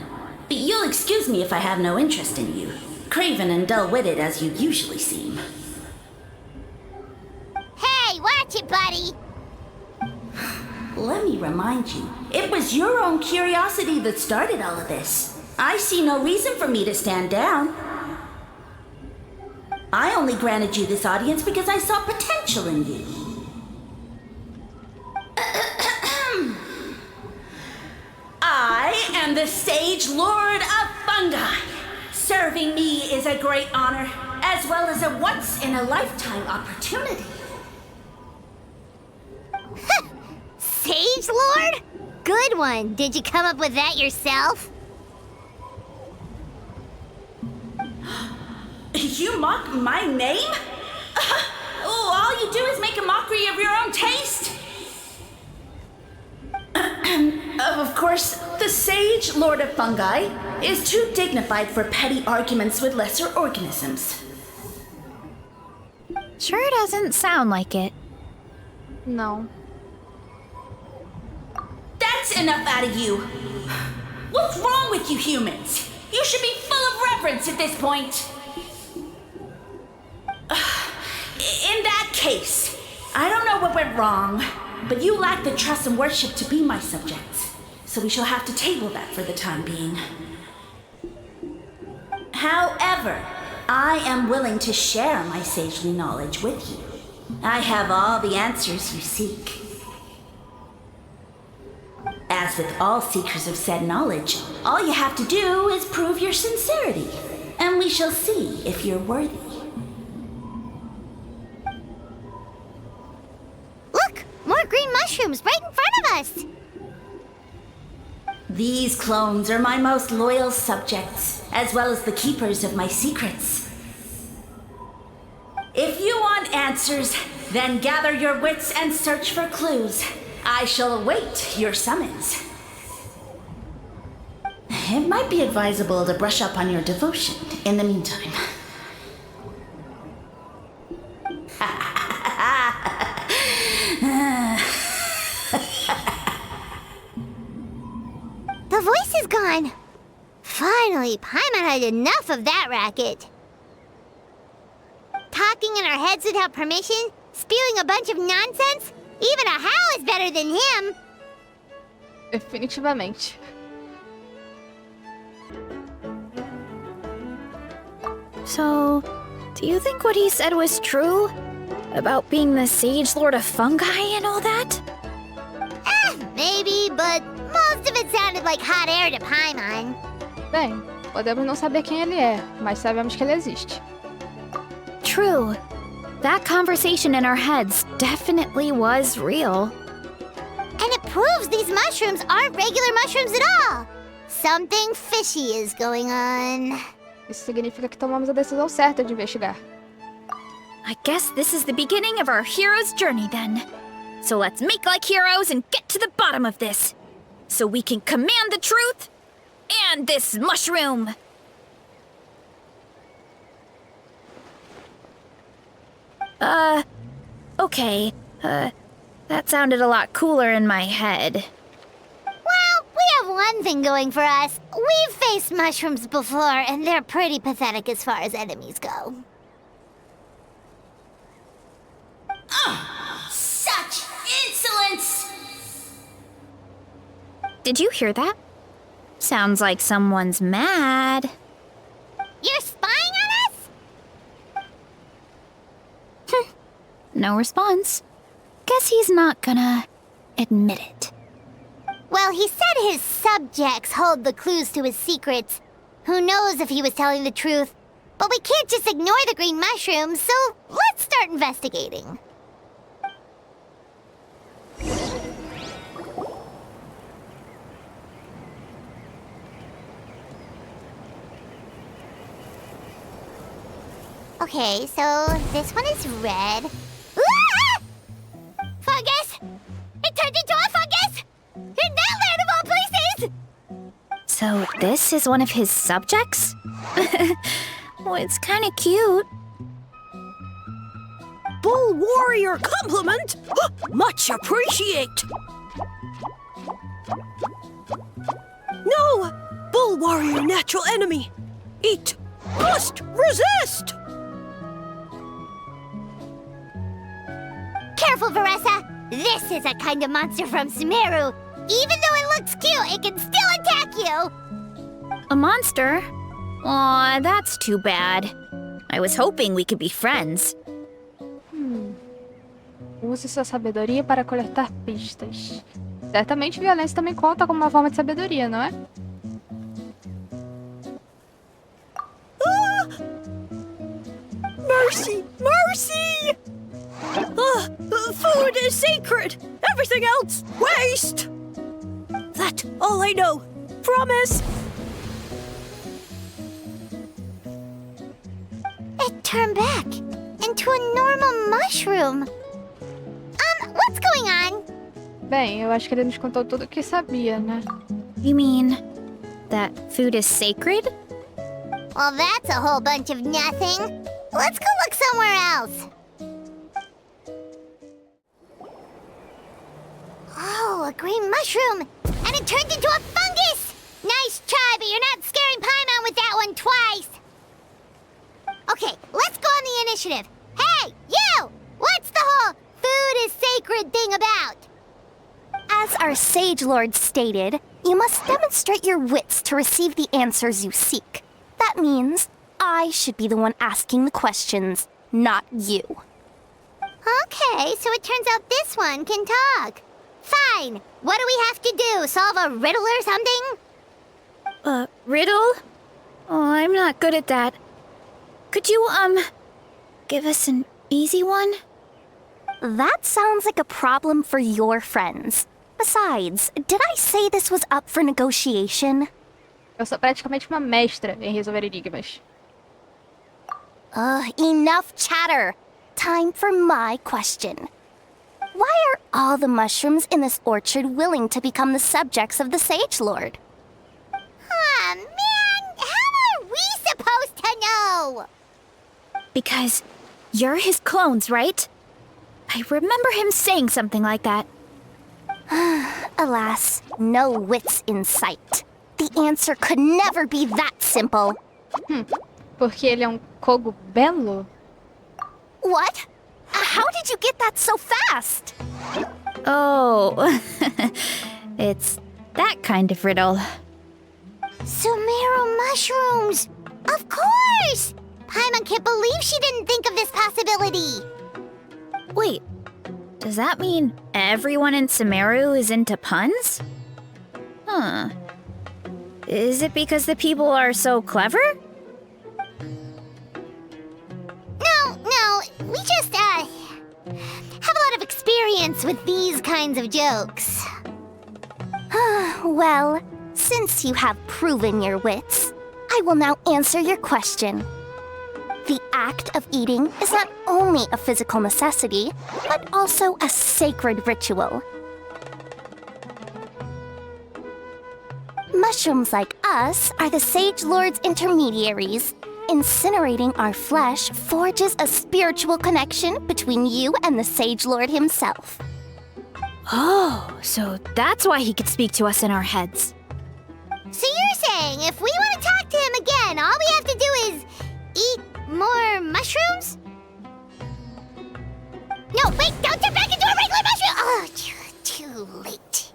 You'll excuse me if I have no interest in you, craven and dull-witted as you usually seem. Hey, watch it, buddy. Let me remind you, it was your own curiosity that started all of this. I see no reason for me to stand down. I only granted you this audience because I saw potential in you. I am the Sage Lord of Fungi. Serving me is a great honor, as well as a once-in-a-lifetime opportunity. Sage Lord? Good one. Did you come up with that yourself? You mock my name? All you do is make a mockery of your own taste. Of course, the Sage Lord of Fungi is too dignified for petty arguments with lesser organisms. Sure doesn't sound like it. Não. That's enough out of you. What's wrong with you humans? You should be full of reverence at this point. In that case, I don't know what went wrong, but you lack the trust and worship to be my subjects, so we shall have to table that for the time being. However, I am willing to share my sagely knowledge with you. I have all the answers you seek. As with all seekers of said knowledge, all you have to do is prove your sincerity, and we shall see if you're worthy. Look! More green mushrooms right in front of us! These clones are my most loyal subjects, as well as the keepers of my secrets. If you want answers, then gather your wits and search for clues. I shall await your summons. It might be advisable to brush up on your devotion in the meantime. The voice is gone. Finally, Paimon had enough of that racket. Talking in our heads without permission, spewing a bunch of nonsense. Even a How is better than him. Definitivamente. So, do you think what he said was true? About being the Sage Lord of Fungi and all that? Maybe, but most of it sounded like hot air to Paimon. Bem, podemos não saber quem ele é, mas sabemos que ele existe. True. That conversation in our heads definitely was real. And it proves these mushrooms aren't regular mushrooms at all. Something fishy is going on. Isso significa que tomamos a decisão certa de investigar. I guess this is the beginning of our hero's journey then. So let's make like heroes and get to the bottom of this. So we can command the truth and this mushroom. Okay. That sounded a lot cooler in my head. Well, we have one thing going for us. We've faced mushrooms before, and they're pretty pathetic as far as enemies go. Such insolence! Did you hear that? Sounds like someone's mad. You're spying on us? No response. Guess he's not gonna admit it. Well, he said his subjects hold the clues to his secrets. Who knows if he was telling the truth? But we can't just ignore the green mushrooms, so let's start investigating. Okay, so this one is red. Ah! Fungus! It turned into a fungus! In Natlan of all places! So this is one of his subjects? Well, it's kind of cute. Bull warrior compliment! Much appreciate! No! Bull warrior natural enemy! Eat! Must resist! Careful, Varesa! This is a kind of monster from Sumeru. Even though it looks cute, it can still attack you! A monster? Aw, that's too bad. I was hoping we could be friends. Use sua sabedoria para coletar pistas. Certamente violência também conta como uma forma de sabedoria, não é? Ah! Mercy! Mercy! Food is sacred! Everything else, waste! That's all I know. Promise! It turned back into a normal mushroom. What's going on? Bem, eu acho que ele nos contou tudo o que sabia, né? You mean that food is sacred? Well, that's a whole bunch of nothing. Let's go look somewhere else. Oh, a green mushroom! And it turned into a fungus! Nice try, but you're not scaring Paimon with that one twice! Okay, let's go on the initiative. Hey, you! What's the whole food is sacred thing about? As our Sage Lord stated, you must demonstrate your wits to receive the answers you seek. That means I should be the one asking the questions, not you. Okay, so it turns out this one can talk. Fine. What do we have to do? Solve a riddle or something? Riddle? Oh, I'm not good at that. Could you, give us an easy one? That sounds like a problem for your friends. Besides, did I say this was up for negotiation? Eu sou praticamente uma mestra em resolver enigmas. Enough chatter. Time for my question. Why are all the mushrooms in this orchard willing to become the subjects of the Sage Lord? Aw, man! How are we supposed to know? Because you're his clones, right? I remember him saying something like that. Alas, no wits in sight. The answer could never be that simple. Porque ele é cogumelo? What? How did you get that so fast? Oh, it's that kind of riddle. Sumeru mushrooms! Of course! Paimon can't believe she didn't think of this possibility. Wait, does that mean everyone in Sumeru is into puns? Huh. Is it because the people are so clever? No, we just, have a lot of experience with these kinds of jokes. Well, since you have proven your wits, I will now answer your question. The act of eating is not only a physical necessity, but also a sacred ritual. Mushrooms like us are the Sage Lord's intermediaries. Incinerating our flesh forges a spiritual connection between you and the Sage Lord himself. Oh, so that's why he could speak to us in our heads. So you're saying if we want to talk to him again, all we have to do is eat more mushrooms? No, wait, don't turn back into a regular mushroom! Oh, too late.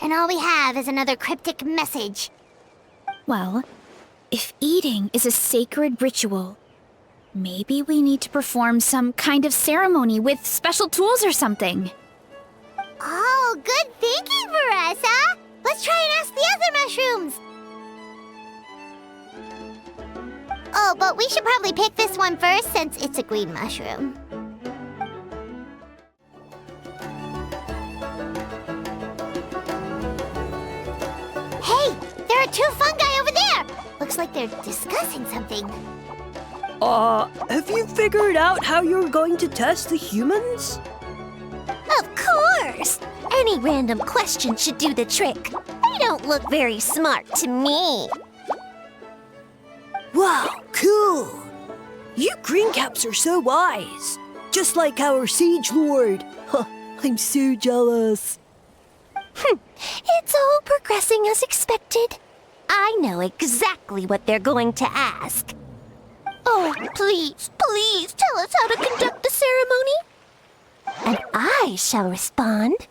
And all we have is another cryptic message. Well, if eating is a sacred ritual, maybe we need to perform some kind of ceremony with special tools or something. Oh, good thinking, Varesa! Let's try and ask the other mushrooms! Oh, but we should probably pick this one first since it's a green mushroom. Hey! There are two fungi over there! Looks like they're discussing something. Have you figured out how you're going to test the humans? Of course! Any random question should do the trick. They don't look very smart to me. Wow, cool! You greencaps are so wise. Just like our Sage Lord. Huh, I'm so jealous. It's all progressing as expected. I know exactly what they're going to ask. Oh, please, please tell us how to conduct the ceremony. And I shall respond.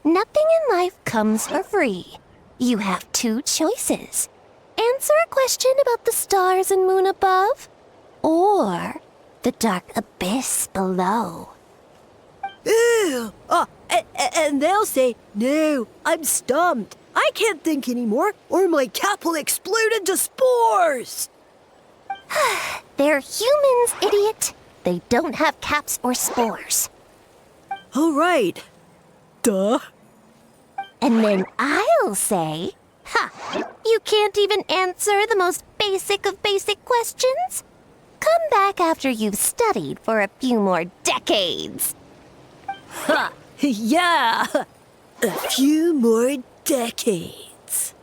Nothing in life comes for free. You have two choices. Answer a question about the stars and moon above, or the dark abyss below. Ew! And they'll say, no, I'm stumped. I can't think anymore, or my cap will explode into spores! They're humans, idiot. They don't have caps or spores. All right. Duh. And then I'll say, you can't even answer the most basic of basic questions? Come back after you've studied for a few more decades. Ha! Yeah! A few more decades.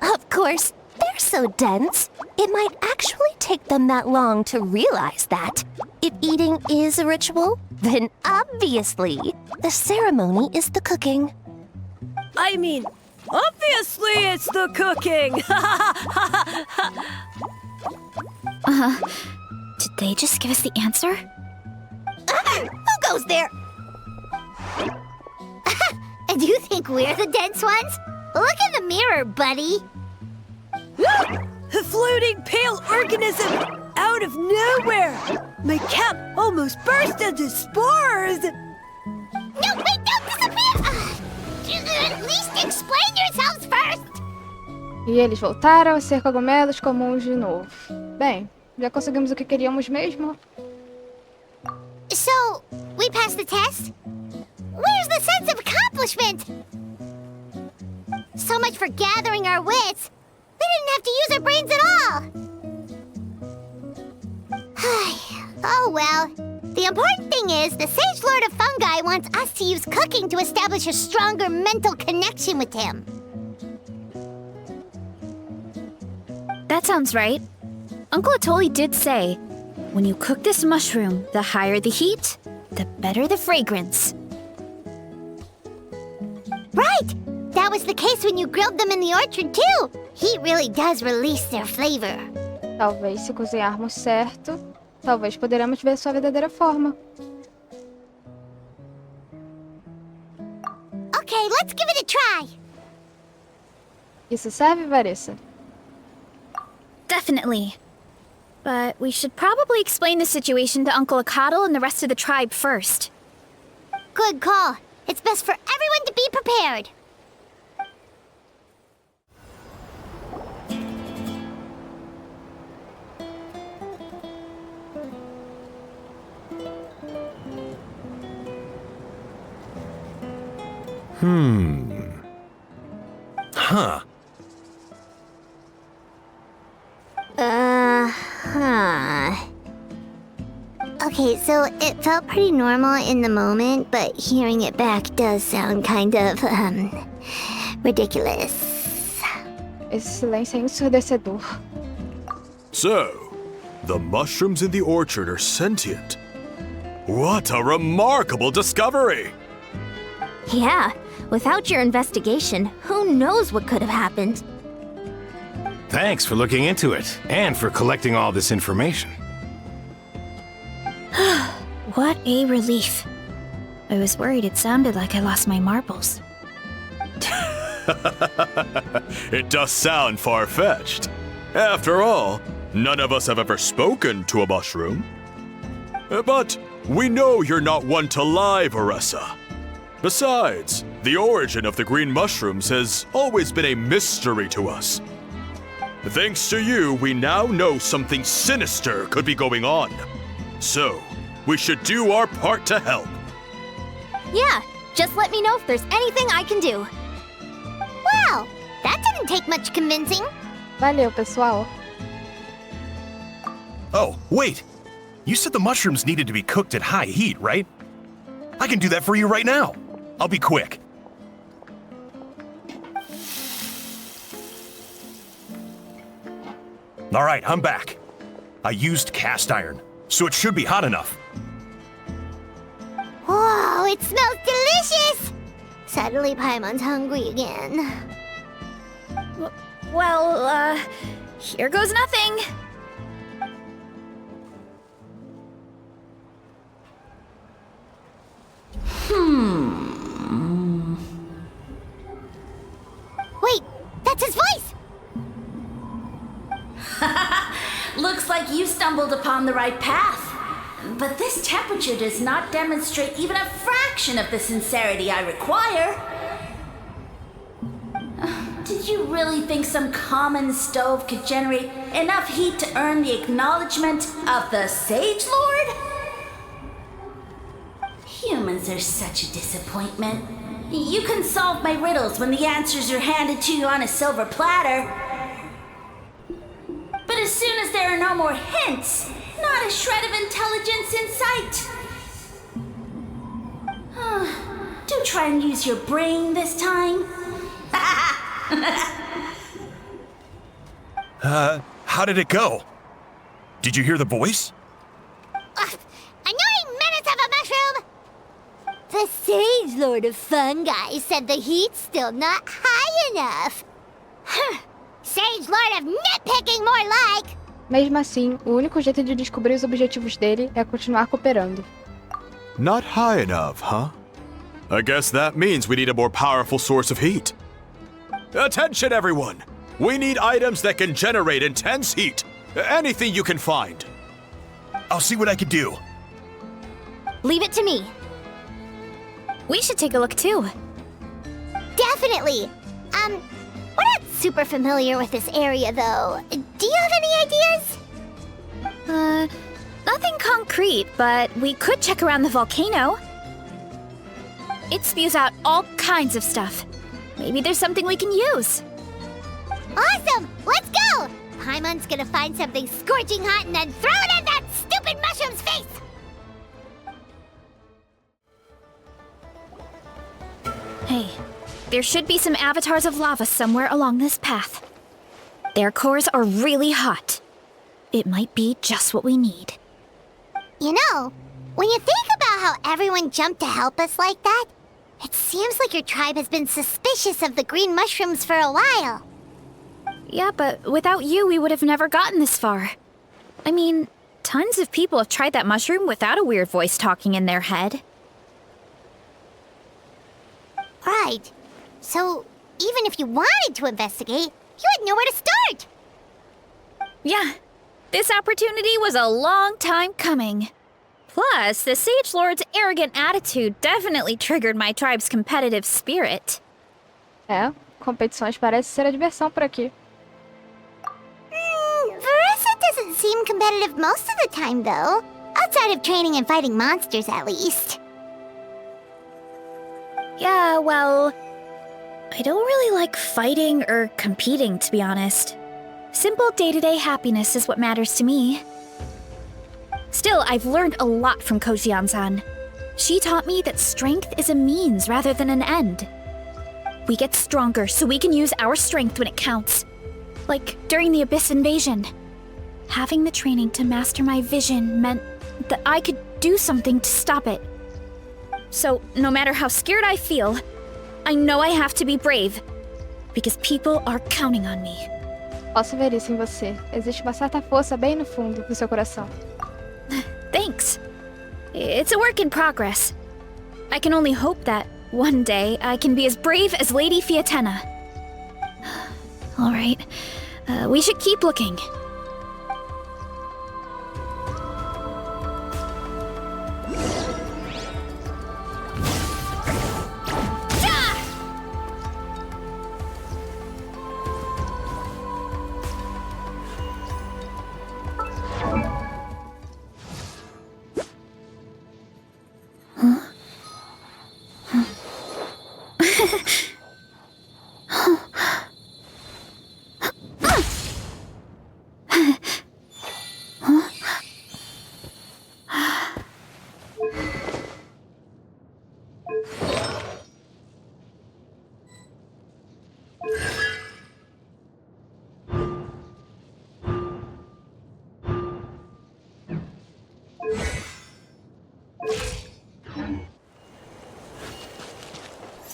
Of course, they're so dense, it might actually take them that long to realize that. If eating is a ritual, then obviously the ceremony is the cooking. I mean, obviously it's the cooking! Did they just give us the answer? Who goes there? And you think we're the dense ones? Look in the mirror, buddy. A floating pale organism out of nowhere! My cap almost burst into spores! No, wait, don't disappear! At least explain yourselves first! E eles voltaram a ser cogumelos comuns de novo. Bem, já conseguimos o que queríamos mesmo. So, we passed the test? Where's the sense of accomplishment? So much for gathering our wits. We didn't have to use our brains at all. Oh well. The important thing is, the Sage Lord of Fungi wants us to use cooking to establish a stronger mental connection with him. That sounds right. Uncle Atoli did say, when you cook this mushroom, the higher the heat, the better the fragrance. Right! That was the case when you grilled them in the orchard too. Heat really does release their flavor. Talvez se cozinharmos certo, talvez poderemos ver sua verdadeira forma. Okay, let's give it a try. Isso serve, Varesa? Definitely. But we should probably explain the situation to Uncle Akadal and the rest of the tribe first. Good call. It's best for everyone to be prepared. Huh. Okay, so it felt pretty normal in the moment, but hearing it back does sound kind of, ridiculous. Esse silêncio é ensurdecedor. So, the mushrooms in the orchard are sentient. What a remarkable discovery! Yeah, without your investigation, who knows what could have happened? Thanks for looking into it, and for collecting all this information. What a relief. I was worried it sounded like I lost my marbles. It does sound far-fetched. After all, none of us have ever spoken to a mushroom. But we know you're not one to lie, Varesa. Besides, the origin of the green mushrooms has always been a mystery to us. Thanks to you, we now know something sinister could be going on. So, we should do our part to help. Yeah, just let me know if there's anything I can do. Wow, that didn't take much convincing. Valeu, pessoal. Oh, wait! You said the mushrooms needed to be cooked at high heat, right? I can do that for you right now. I'll be quick. All right, I'm back. I used cast iron, so it should be hot enough. Whoa, it smells delicious! Suddenly Paimon's hungry again. Well, here goes nothing. Wait, that's his voice! Looks like you stumbled upon the right path. But this temperature does not demonstrate even a fraction of the sincerity I require. Did you really think some common stove could generate enough heat to earn the acknowledgement of the Sage Lord? Humans are such a disappointment. You can solve my riddles when the answers are handed to you on a silver platter. But as soon as there are no more hints, not a shred of intelligence in sight. Do try and use your brain this time. How did it go? Did you hear the voice? Annoying menace of a mushroom! The Sage Lord of Fungi said the heat's still not high enough. Sage Lord of Nitpicking, more like! Mesmo assim, o único jeito de descobrir os objetivos dele é continuar cooperando. Not high enough, huh? I guess that means we need a more powerful source of heat. Attention, everyone! We need items that can generate intense heat. Anything you can find. I'll see what I can do. Leave it to me. We should take a look too. Definitely! We're not super familiar with this area, though. Do you have any ideas? Nothing concrete, but we could check around the volcano. It spews out all kinds of stuff. Maybe there's something we can use. Awesome! Let's go! Paimon's gonna find something scorching hot and then throw it in that stupid mushroom's face! Hey, there should be some avatars of lava somewhere along this path. Their cores are really hot. It might be just what we need. You know, when you think about how everyone jumped to help us like that, it seems like your tribe has been suspicious of the green mushrooms for a while. Yeah, but without you, we would have never gotten this far. I mean, tons of people have tried that mushroom without a weird voice talking in their head. Right. So, even if you wanted to investigate, you had nowhere to start! Yeah, this opportunity was a long time coming. Plus, the Sage Lord's arrogant attitude definitely triggered my tribe's competitive spirit. É, competições parece ser a diversão por aqui. Varesa doesn't seem competitive most of the time, though. Outside of training and fighting monsters, at least. Yeah, well, I don't really like fighting or competing, to be honest. Simple day-to-day happiness is what matters to me. Still, I've learned a lot from Kojian-san. She taught me that strength is a means rather than an end. We get stronger so we can use our strength when it counts. Like during the Abyss invasion. Having the training to master my vision meant that I could do something to stop it. So, no matter how scared I feel, I know I have to be brave. Because people are counting on me. Posso ver isso em você. Existe uma certa força bem no fundo do seu coração. Thanks. It's a work in progress. I can only hope that one day I can be as brave as Lady Fiatena. All right, we should keep looking.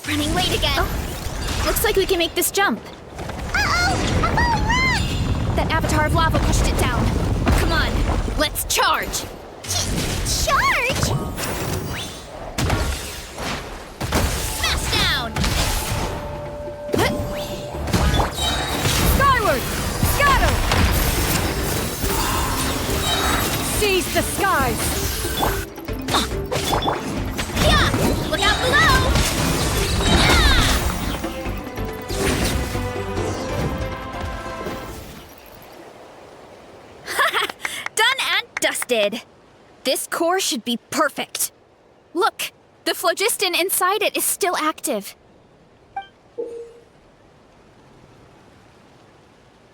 Running late again. Oh, looks like we can make this jump. Uh-oh! A falling rock! That avatar of lava pushed it down. Come on, let's charge. Charge? Smash down! Skyward! Scatter! Seize the skies! Yeah! Look out below! Dusted. This core should be perfect. Look, the phlogiston inside it is still active.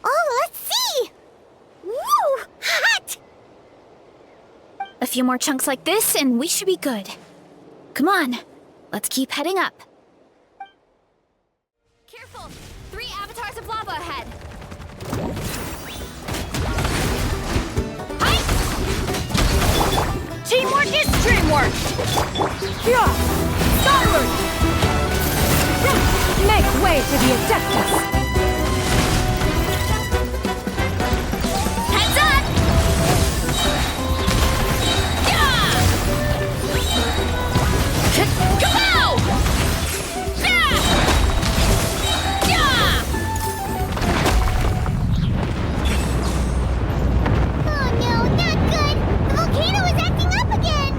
Oh, let's see! Woo! Hot! A few more chunks like this and we should be good. Come on, let's keep heading up. Careful! 3 avatars of lava ahead. Teamwork is dreamwork! Yeah! Skyward! Make way for the Adeptus! Heads up! Yeah! Kapow! Yeah! Yeah! Oh no, not good! The volcano is acting up again!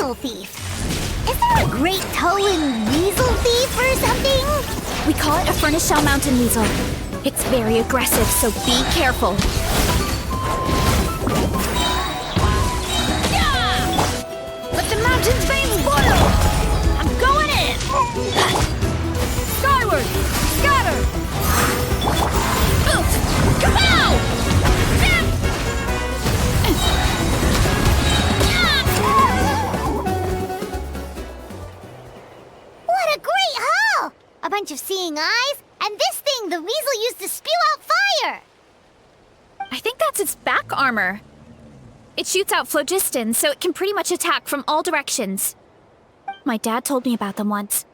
weasel thief. Is there a great towing weasel thief or something? We call it a furnace shell mountain weasel. It's very aggressive, so be careful. Let the mountain's veins boil! I'm going in! Skyward! Scatter! Kapow! What a great haul! A bunch of seeing eyes, and this thing the weasel used to spew out fire! I think that's its back armor. It shoots out phlogiston, so it can pretty much attack from all directions. My dad told me about them once.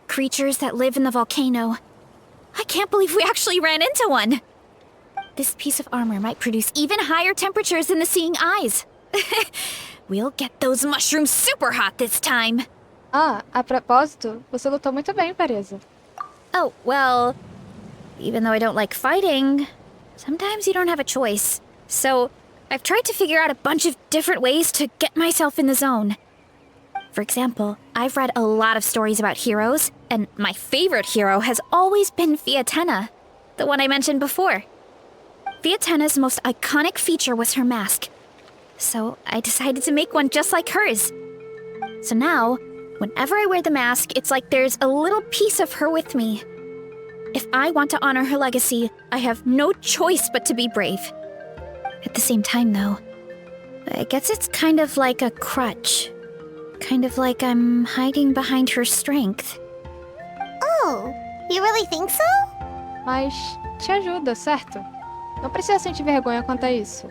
Creatures that live in the volcano. I can't believe we actually ran into one. This piece of armor might produce even higher temperatures than the seeing eyes. We'll get those mushrooms super hot this time. Ah, a propósito, você lutou muito bem, Varesa. Oh, well, even though I don't like fighting, sometimes you don't have a choice. So, I've tried to figure out a bunch of different ways to get myself in the zone. For example, I've read a lot of stories about heroes, and my favorite hero has always been Fiatenna, the one I mentioned before. Fiatenna's most iconic feature was her mask, so I decided to make one just like hers. So now, whenever I wear the mask, it's like there's a little piece of her with me. If I want to honor her legacy, I have no choice but to be brave. At the same time, though, I guess it's kind of like a crutch. Kind of like I'm hiding behind her strength. Oh, you really think so? Mas te ajuda, certo? Não precisa sentir vergonha quanto a isso.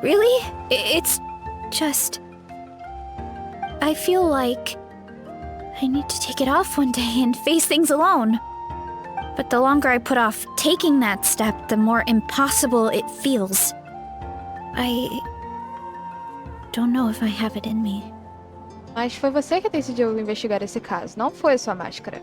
Really? It's just... I feel like I need to take it off one day and face things alone. But the longer I put off taking that step, the more impossible it feels. I don't know if I have it in me. Mas foi você que decidiu investigar esse caso, não foi a sua máscara.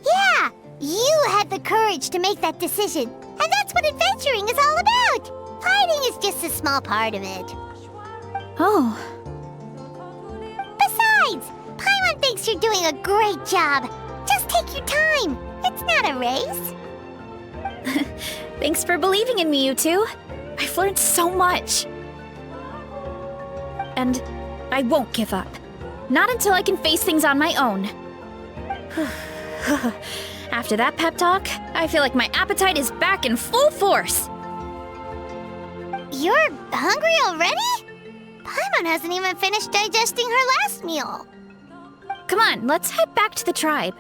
Yeah, you had the courage to make that decision. And that's what adventuring is all about. Fighting is just a small part of it. Oh. Besides, Paimon thinks you're doing a great job. Just take your time. It's not a race. Thanks for believing in me, you two. I've learned so much. And I won't give up. Not until I can face things on my own. After that pep talk, I feel like my appetite is back in full force. You're hungry already? Paimon hasn't even finished digesting her last meal. Come on, let's head back to the tribe.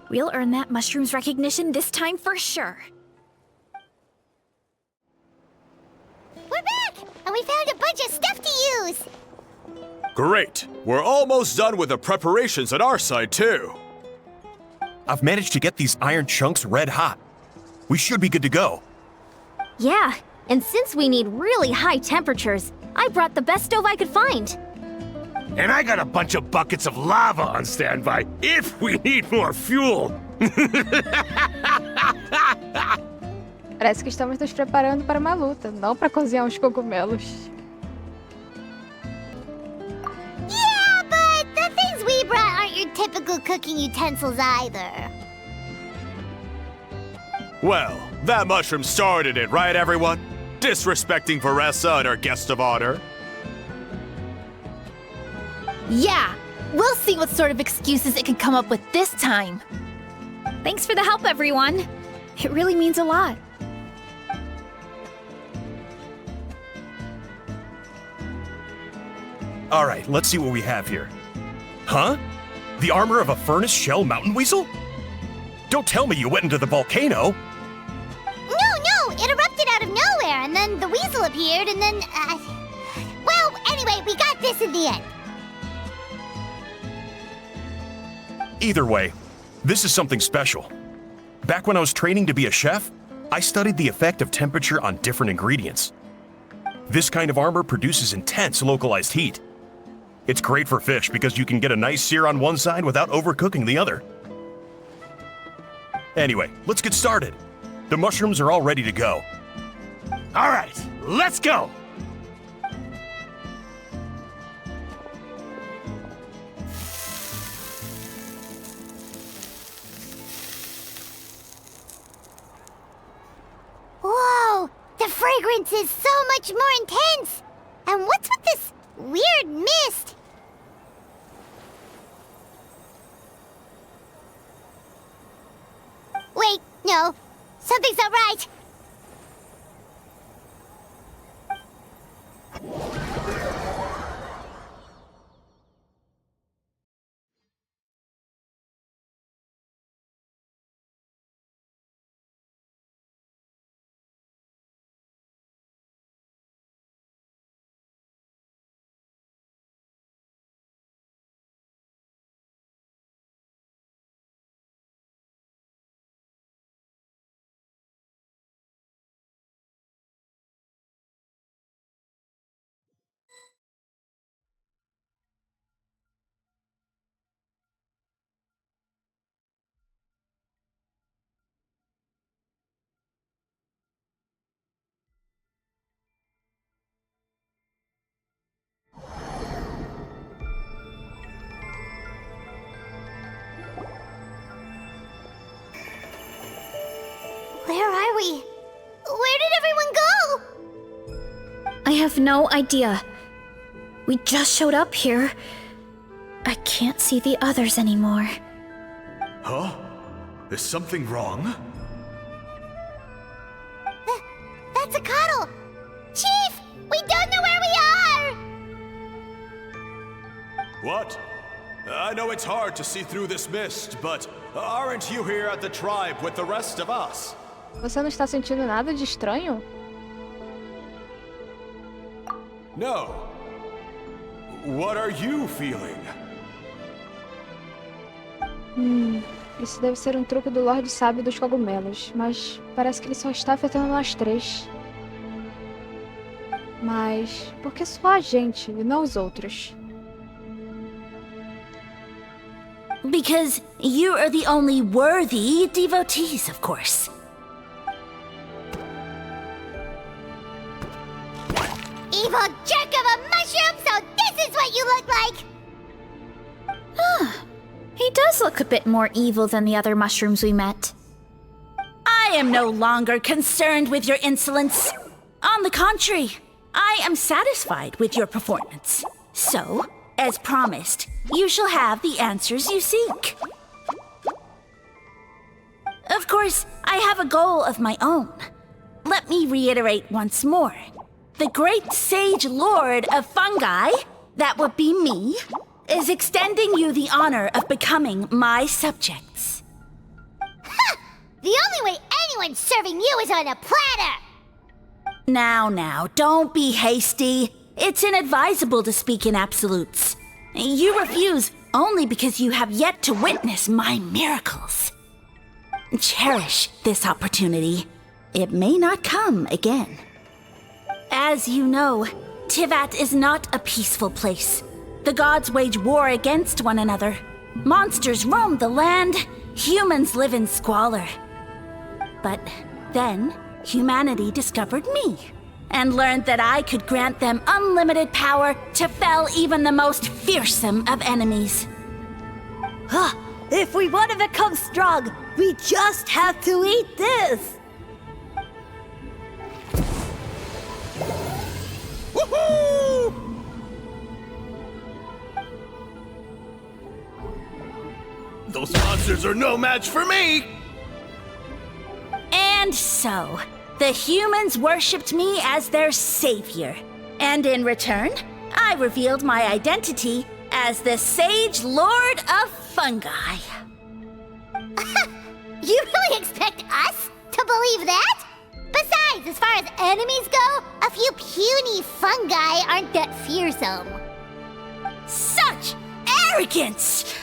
We'll earn that mushroom's recognition this time for sure. We're back! And we found a bunch of stuff to use! Great! We're almost done with the preparations on our side, too. I've managed to get these iron chunks red hot. We should be good to go. Yeah, and since we need really high temperatures, I brought the best stove I could find. And I got a bunch of buckets of lava on standby if we need more fuel. Parece que estamos nos preparando para uma luta, não para cozinhar uns cogumelos. Yeah, but the things we brought aren't your typical cooking utensils either. Well, that mushroom started it, right, everyone? Disrespecting Varesa and her guest of honor. Yeah, we'll see what sort of excuses it can come up with this time. Thanks for the help, everyone. It really means a lot. All right, let's see what we have here. Huh? The armor of a furnace shell mountain weasel? Don't tell me you went into the volcano. No, it erupted out of nowhere, and then the weasel appeared, and then, well, anyway, we got this in the end. Either way, this is something special. Back when I was training to be a chef, I studied the effect of temperature on different ingredients. This kind of armor produces intense localized heat. It's great for fish because you can get a nice sear on one side without overcooking the other. Anyway, let's get started. The mushrooms are all ready to go. All right, let's go. fragrance is so much more intense. And what's with this weird mist? Wait, no. Something's not right. Where are we? Where did everyone go? I have no idea. We just showed up here. I can't see the others anymore. Huh? Is something wrong? That's a cuddle. Chief, we don't know where we are. What? I know it's hard to see through this mist, but aren't you here at the tribe with the rest of us? Você não está sentindo nada de estranho? No. What are you feeling? Isso deve ser um truque do Lorde Sábio dos Cogumelos, mas parece que ele só está afetando nós três. Mas por que só a gente e não os outros? Because you are the only worthy devotees, of course. Evil jerk of a mushroom, so this is what you look like! He does look a bit more evil than the other mushrooms we met. I am no longer concerned with your insolence. On the contrary, I am satisfied with your performance. So, as promised, you shall have the answers you seek. Of course, I have a goal of my own. Let me reiterate once more. The great sage lord of fungi, that would be me, is extending you the honor of becoming my subjects. Ha! The only way anyone's serving you is on a platter! Now, don't be hasty. It's inadvisable to speak in absolutes. You refuse only because you have yet to witness my miracles. Cherish this opportunity. It may not come again. As you know, Tivat is not a peaceful place. The gods wage war against one another. Monsters roam the land. Humans live in squalor. But then, humanity discovered me and learned that I could grant them unlimited power to fell even the most fearsome of enemies. If we want to become strong, we just have to eat this! Woohoo! Those monsters are no match for me! And so, the humans worshipped me as their savior. And in return, I revealed my identity as the Sage Lord of Fungi. You really expect us to believe that? Besides, as far as enemies go, a few puny fungi aren't that fearsome. Such arrogance!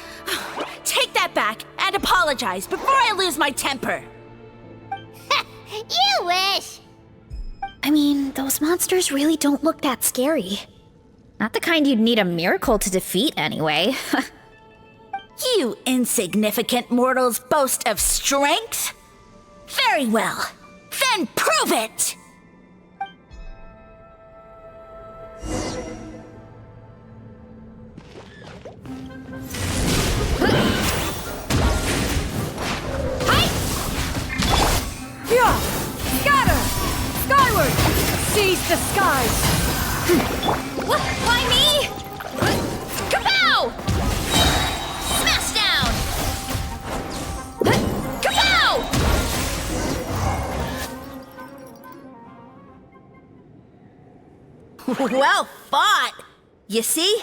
Take that back and apologize before I lose my temper. You wish! I mean, those monsters really don't look that scary. Not the kind you'd need a miracle to defeat, anyway. You insignificant mortals boast of strength? Very well. Then prove it! Yeah! Scatter! Skyward! seize the skies! What? Why me? Kapow! Smash down! Kapow! Well fought! You see?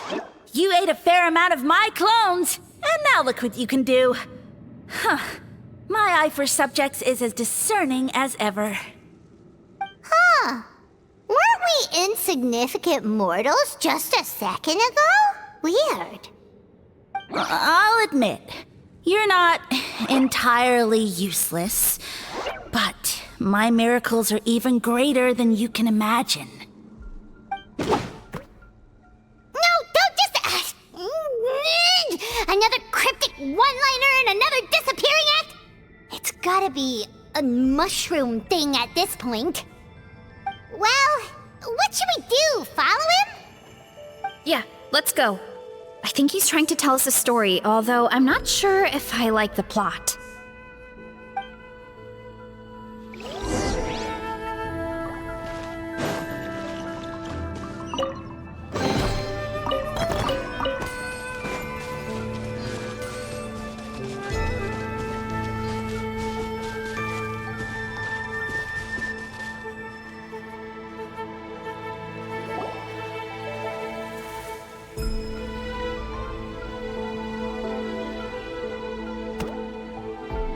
You ate a fair amount of my clones, and now look what you can do. Huh. My eye for subjects is as discerning as ever. Huh. Weren't we insignificant mortals just a second ago? Weird. I'll admit, you're not entirely useless, but my miracles are even greater than you can imagine. No, don't just... another cryptic one-liner and another disappearing act? It's gotta be a mushroom thing at this point. Well, what should we do? Follow him? Yeah, let's go. I think he's trying to tell us a story, although I'm not sure if I like the plot.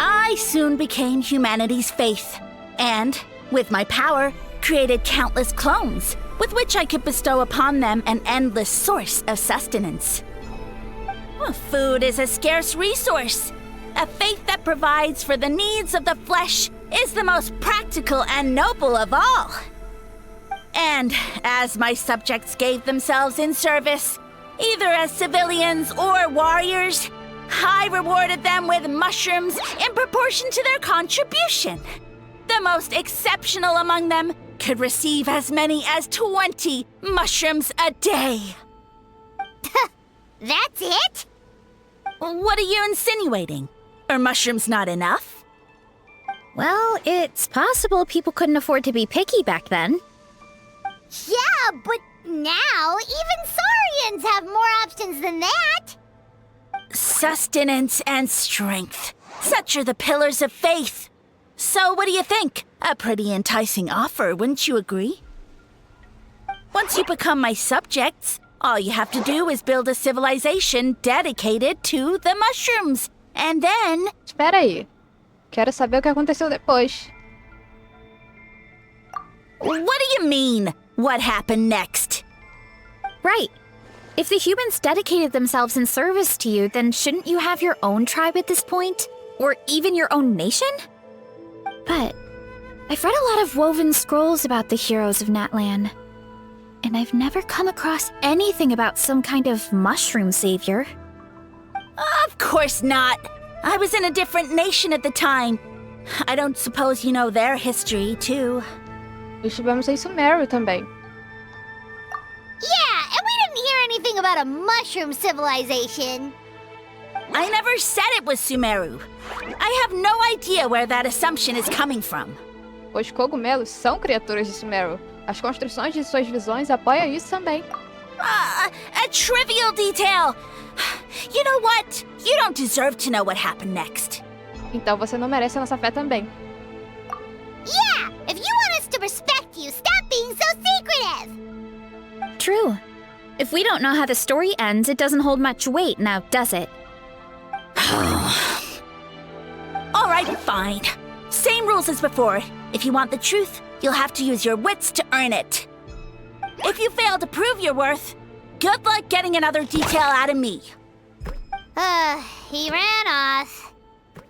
I soon became humanity's faith, and, with my power, created countless clones, with which I could bestow upon them an endless source of sustenance. Well, food is a scarce resource. A faith that provides for the needs of the flesh is the most practical and noble of all. And as my subjects gave themselves in service, either as civilians or warriors, I rewarded them with mushrooms in proportion to their contribution. The most exceptional among them could receive as many as 20 mushrooms a day. That's it? What are you insinuating? Are mushrooms not enough? Well, it's possible people couldn't afford to be picky back then. Yeah, but now even Saurians have more options than that. Sustenance and strength. Such are the pillars of faith. So what do you think? A pretty enticing offer, wouldn't you agree? Once you become my subjects, all you have to do is build a civilization dedicated to the mushrooms. And then... Espera aí. Quero saber o que aconteceu depois. What do you mean, what happened next? Right. If the humans dedicated themselves in service to you, then shouldn't you have your own tribe at this point? Or even your own nation? But I've read a lot of woven scrolls about the heroes of Natlan, and I've never come across anything about some kind of mushroom savior. Of course not. I was in a different nation at the time. I don't suppose you know their history, too. Estivemos em Sumério também. Yeah, and we didn't hear anything about a mushroom civilization. I never said it was Sumeru. I have no idea where that assumption is coming from. Os cogumelos são criaturas de Sumério. As construções de suas visões apoiam isso também. A trivial detail. You know what? You don't deserve to know what happened next. Então você não merece a nossa fé também. Yeah, if you want us to respect you, stop being so secretive. True. If we don't know how the story ends, it doesn't hold much weight now, does it? All right, fine. Same rules as before. If you want the truth, you'll have to use your wits to earn it. If you fail to prove your worth, good luck getting another detail out of me. He ran off.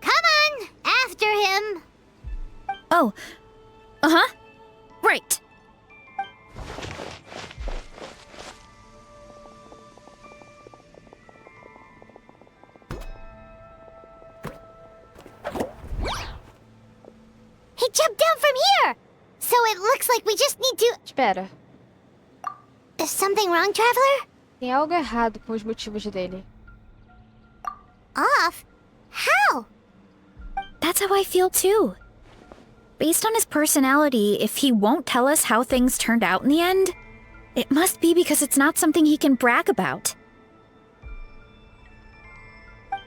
Come on, after him. Oh. Uh-huh. Right. He jumped down from here! So it looks like we just need to... Espera. Is something wrong, Traveler? Tem algo errado com os motivos dele. Off? How? That's how I feel too. Based on his personality, if he won't tell us how things turned out in the end, it must be because it's not something he can brag about.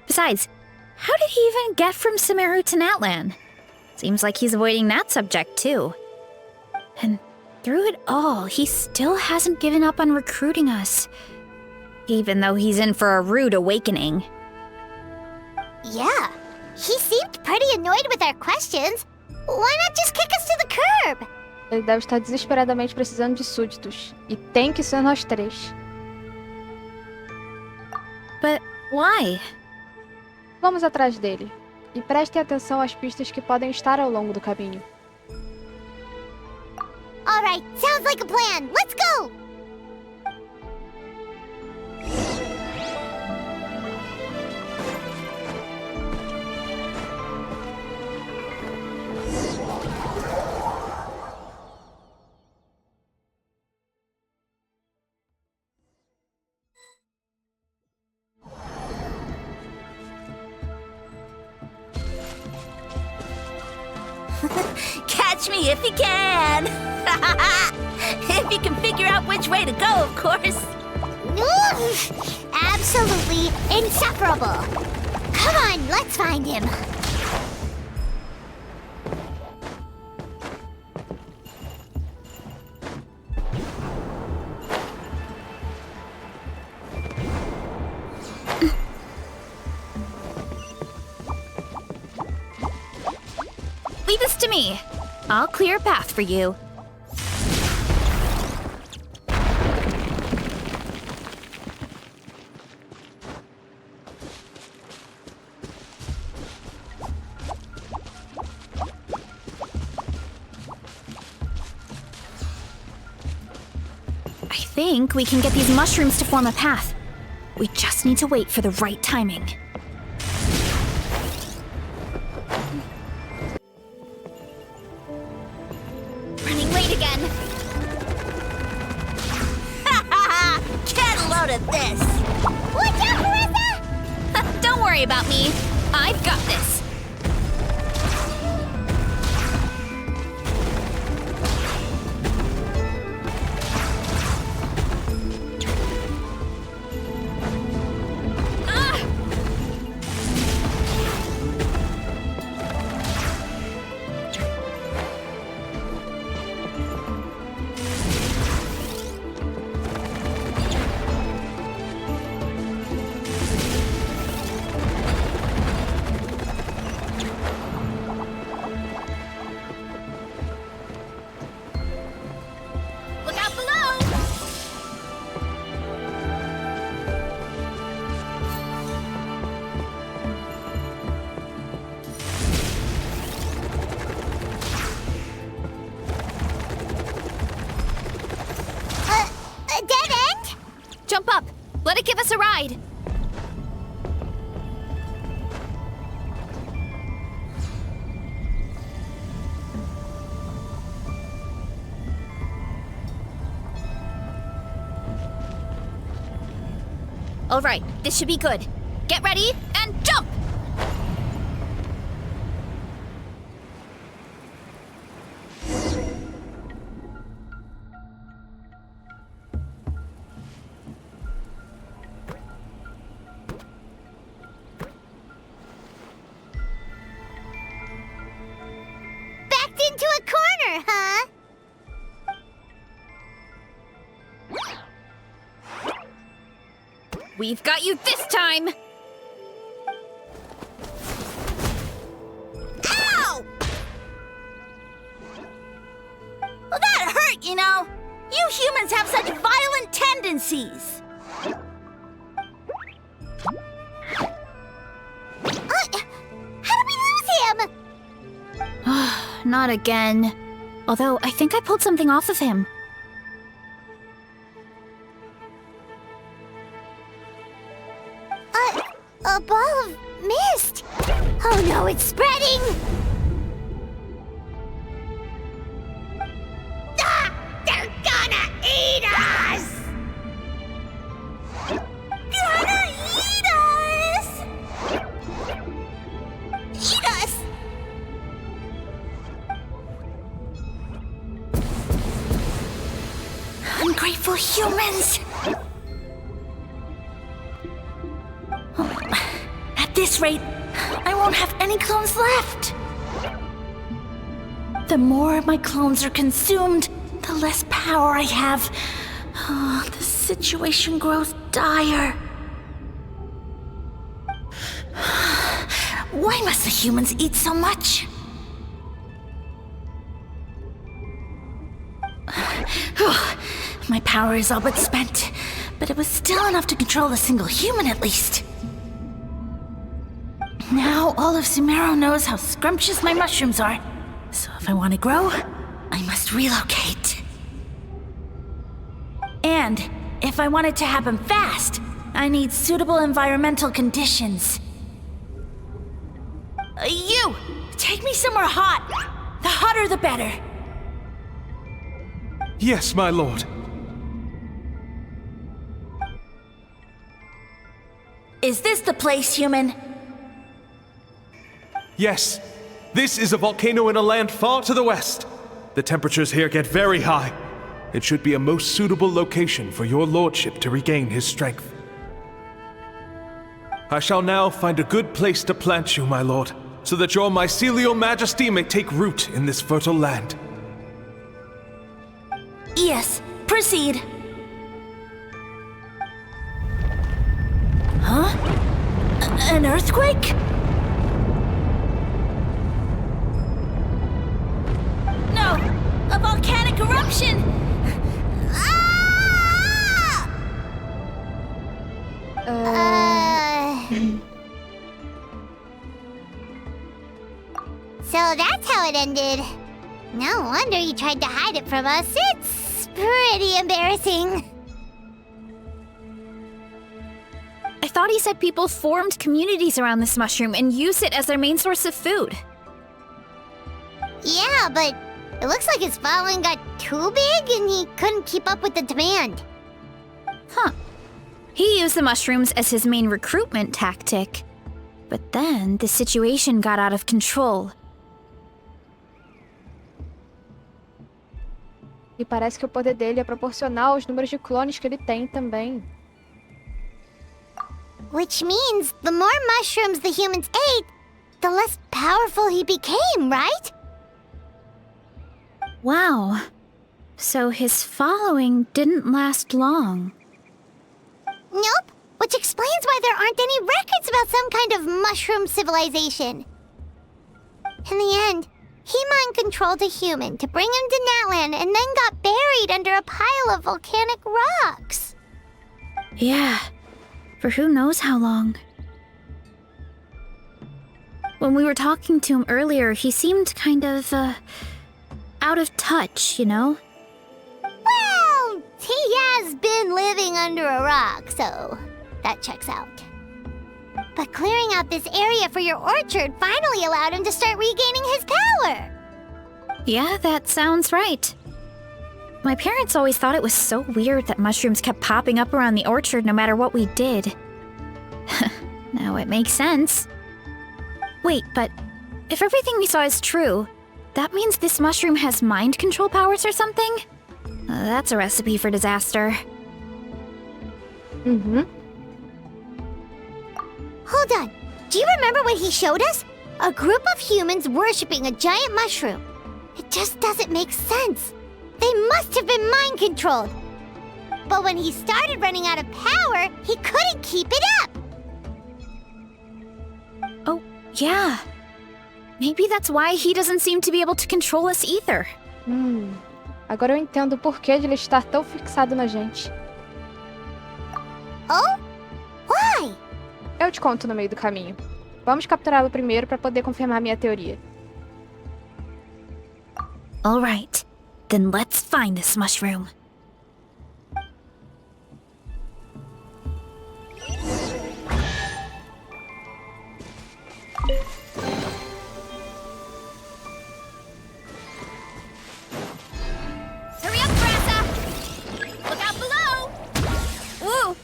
Besides, how did he even get from Sumeru to Natlan? Seems like he's avoiding that subject too. And through it all, he still hasn't given up on recruiting us. Even though he's in for a rude awakening. Yeah, he seemed pretty annoyed with our questions. Why not just kick us to the curb? Ele deve estar desesperadamente precisando de súditos. E tem que ser nós três. But why? Vamos atrás dele. E prestem atenção às pistas que podem estar ao longo do caminho. Alright, sounds like a plan. Let's go! Catch me if you can! If you can figure out which way to go, of course. Absolutely insufferable. Come on, let's find him. Leave this to me. I'll clear a path for you. I think we can get these mushrooms to form a path. We just need to wait for the right timing. Running late again. Get a load of this! Watch out, Varesa! Don't worry about me. I've got this. Look out below! A dead end? Jump up. Let it give us a ride. All right, this should be good. Get ready and jump! Backed into a corner, huh? We've got you this time! Ow! Well, that hurt, you know. You humans have such violent tendencies. How did we lose him? Not again. Although, I think I pulled something off of him. A ball of mist. Oh no, it's spreading! Ah! They're gonna eat us! Gonna eat us! Eat us! ungrateful humans! At this rate, I won't have any clones left! The more my clones are consumed, the less power I have. Oh, the situation grows dire. Why must the humans eat so much? My power is all but spent, but it was still enough to control a single human at least. Now all of Sumeru knows how scrumptious my mushrooms are, so if I want to grow, I must relocate. And if I want it to happen fast, I need suitable environmental conditions. You! Take me somewhere hot! The hotter the better! Yes, my lord. Is this the place, human? Yes. This is a volcano in a land far to the west. The temperatures here get very high. It should be a most suitable location for your lordship to regain his strength. I shall now find a good place to plant you, my lord, so that your mycelial majesty may take root in this fertile land. Yes, proceed. Huh? An earthquake? No! A volcanic eruption! Ah! So that's how it ended. No wonder you tried to hide it from us. It's pretty embarrassing. I thought he said people formed communities around this mushroom and used it as their main source of food. Yeah, but it looks like his following got too big and he couldn't keep up with the demand. Huh. He used the mushrooms as his main recruitment tactic. But then the situation got out of control. E parece que o poder dele é proporcional aos números de clones que ele tem também. Which means the more mushrooms the humans ate, the less powerful he became, right? Wow. So his following didn't last long. Nope, which explains why there aren't any records about some kind of mushroom civilization. In the end, he mind-controlled a human to bring him to Natlan and then got buried under a pile of volcanic rocks. Yeah, for who knows how long. When we were talking to him earlier, he seemed kind of, out of touch, you know? Well, he has been living under a rock, so that checks out. But clearing out this area for your orchard finally allowed him to start regaining his power. Yeah, that sounds right. My parents always thought it was so weird that mushrooms kept popping up around the orchard no matter what we did. Now it makes sense. Wait, but if everything we saw is true, that means this mushroom has mind control powers or something? That's a recipe for disaster. Mm-hmm. Hold on. Do you remember what he showed us? A group of humans worshipping a giant mushroom. It just doesn't make sense. They must have been mind-controlled. But when he started running out of power, he couldn't keep it up. Oh, yeah. Maybe that's why he doesn't seem to be able to control us either. Agora eu entendo o porquê de ele estar tão fixado na gente. Oh? Why? Eu te conto no meio do caminho. Vamos capturá-lo primeiro para poder confirmar minha teoria. All right. Then let's find this mushroom. Hurry up, Varesa! Look out below! Woo!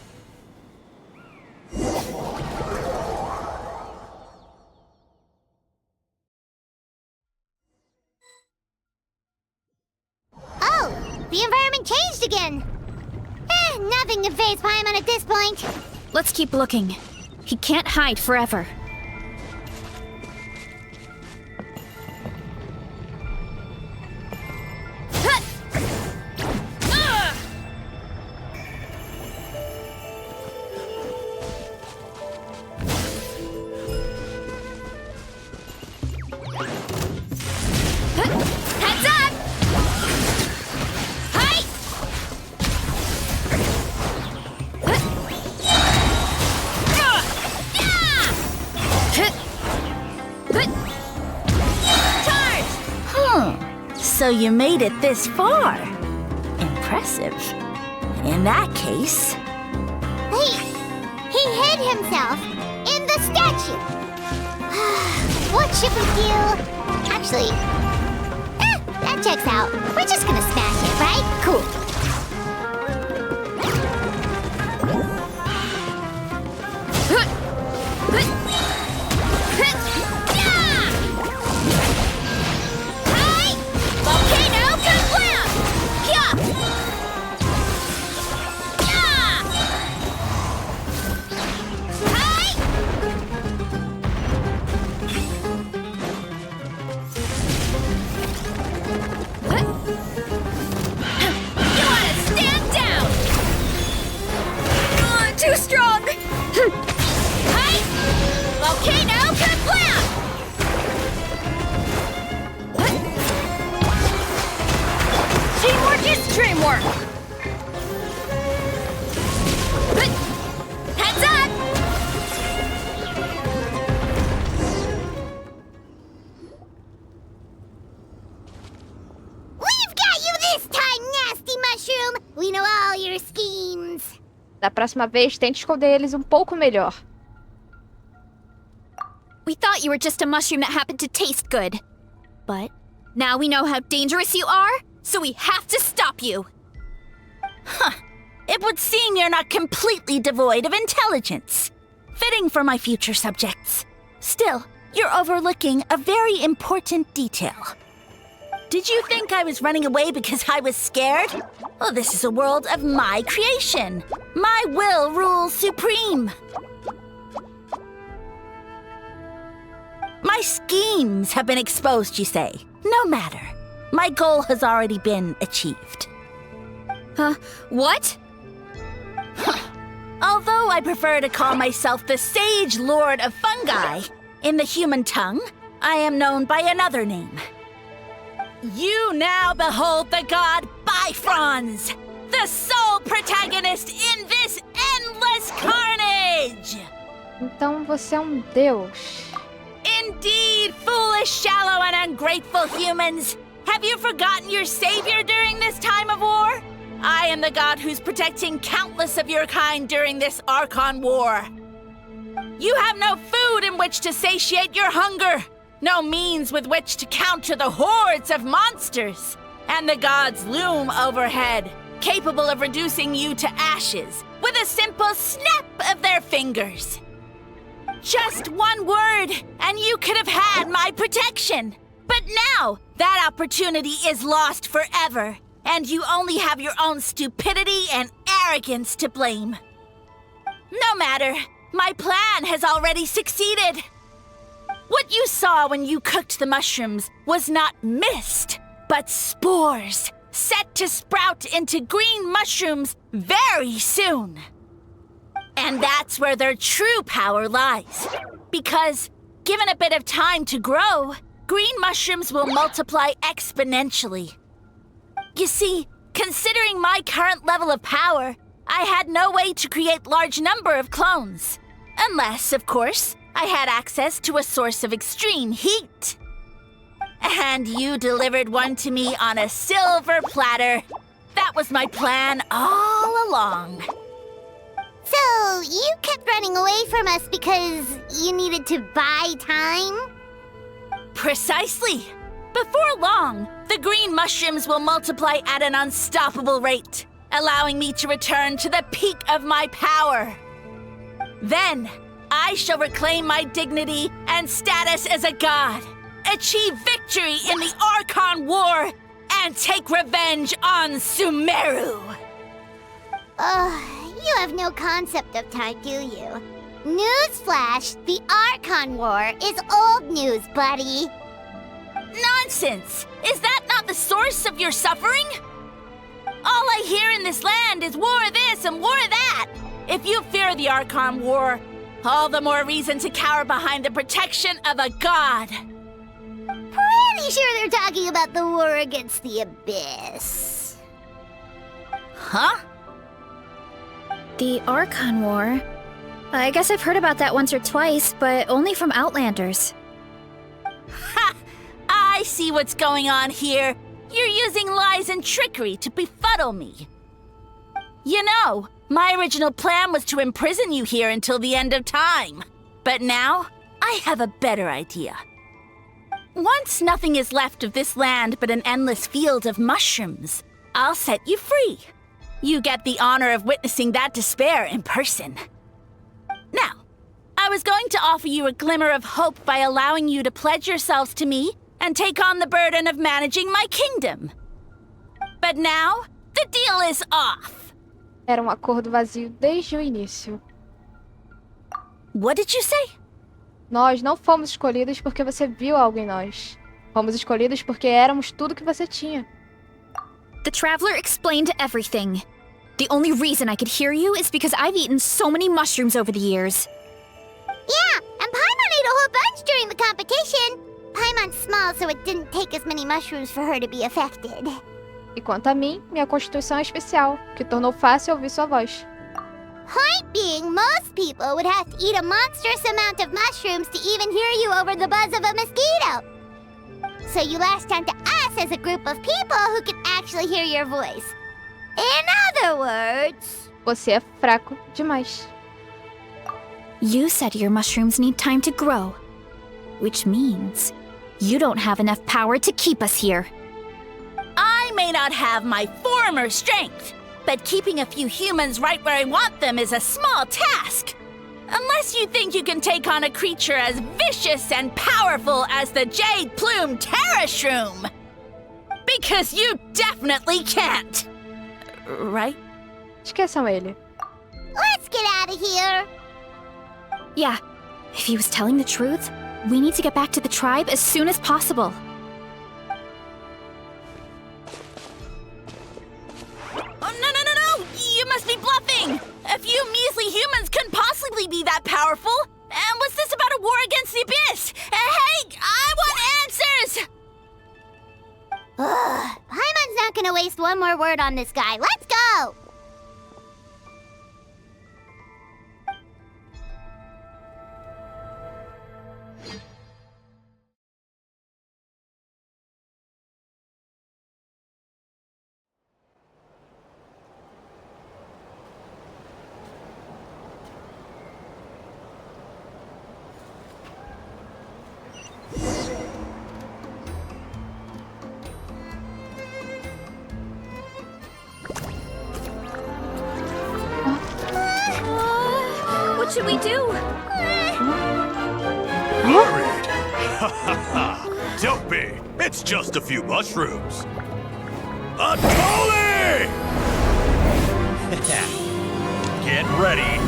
Oh, the environment changed again. nothing to face Paimon at this point. Let's keep looking. He can't hide forever. So you made it this far. Impressive. In that case... He hid himself in the statue. What should we do? Actually, that checks out. We're just gonna smash it, right? Cool. Too strong! Hey! Volcano Completa! Teamwork is dreamwork! Heads up! We've got you this time, nasty mushroom! We know all your schemes. Da próxima vez, tente esconder eles um pouco melhor. We thought you were just a mushroom that happened to taste good. But now we know how dangerous you are, so we have to stop you. Huh. It would seem you're not completely devoid of intelligence. Fitting for my future subjects. Still, you're overlooking a very important detail. Did you think I was running away because I was scared? Oh, this is a world of my creation. My will rules supreme. My schemes have been exposed, you say. No matter. My goal has already been achieved. What? Although I prefer to call myself the Sage Lord of Fungi, in the human tongue, I am known by another name. You now behold the god Bifrons, the sole protagonist in this endless carnage! Então você é um deus. Indeed, foolish, shallow, and ungrateful humans! Have you forgotten your savior during this time of war? I am the god who's protecting countless of your kind during this Archon war. You have no food in which to satiate your hunger, no means with which to counter the hordes of monsters, and the gods loom overhead, capable of reducing you to ashes with a simple snap of their fingers. Just one word, and you could have had my protection. But now, that opportunity is lost forever, and you only have your own stupidity and arrogance to blame. No matter, my plan has already succeeded. What you saw when you cooked the mushrooms was not mist, but spores, set to sprout into green mushrooms very soon. And that's where their true power lies. Because, given a bit of time to grow, green mushrooms will multiply exponentially. You see, considering my current level of power, I had no way to create large number of clones. Unless, of course, I had access to a source of extreme heat. And you delivered one to me on a silver platter. That was my plan all along. So, you kept running away from us because you needed to buy time? Precisely. Before long, the green mushrooms will multiply at an unstoppable rate, allowing me to return to the peak of my power. Then, I shall reclaim my dignity and status as a god, achieve victory in the Archon War, and take revenge on Sumeru. You have no concept of time, do you? Newsflash, the Archon War is old news, buddy. Nonsense! Is that not the source of your suffering? All I hear in this land is war this and war that. If you fear the Archon War, all the more reason to cower behind the protection of a god. Pretty sure they're talking about the war against the Abyss. Huh? The Archon War? I guess I've heard about that once or twice, but only from Outlanders. Ha! I see what's going on here. You're using lies and trickery to befuddle me. You know, my original plan was to imprison you here until the end of time. But now, I have a better idea. Once nothing is left of this land but an endless field of mushrooms, I'll set you free. You get the honor of witnessing that despair in person. Now, I was going to offer you a glimmer of hope by allowing you to pledge yourselves to me and take on the burden of managing my kingdom. But now, the deal is off. Era acordo vazio desde o início. What did you say? Nós não fomos escolhidos porque você viu algo em nós. Fomos escolhidos porque éramos tudo que você tinha. The Traveler explained everything. The only reason I could hear you is because I've eaten so many mushrooms over the years. Yeah, and Paimon ate a whole bunch during the competition. Paimon's small, so it didn't take as many mushrooms for her to be affected. E quanto a mim, minha constituição é especial, que tornou fácil ouvir sua voz. Point being, most people would have to eat a monstrous amount of mushrooms to even hear you over the buzz of a mosquito. So you latched onto us as a group of people who can actually hear your voice. In other words... Você é fraco demais. You said your mushrooms need time to grow, which means you don't have enough power to keep us here. I may not have my former strength, but keeping a few humans right where I want them is a small task. Unless you think you can take on a creature as vicious and powerful as the Jade-Plume Terrashroom. Because you definitely can't. Right? Esqueçam ele. Let's get out of here. Yeah, if he was telling the truth, we need to get back to the tribe as soon as possible. Oh, no! You must be bluffing! A few measly humans couldn't possibly be that powerful! And what's this about a war against the Abyss? Hey, I want answers! Paimon's not gonna waste one more word on this guy. Let's go! What should we do? Worried? Ha ha ha! Don't be! It's just a few mushrooms. A Tolly! Get ready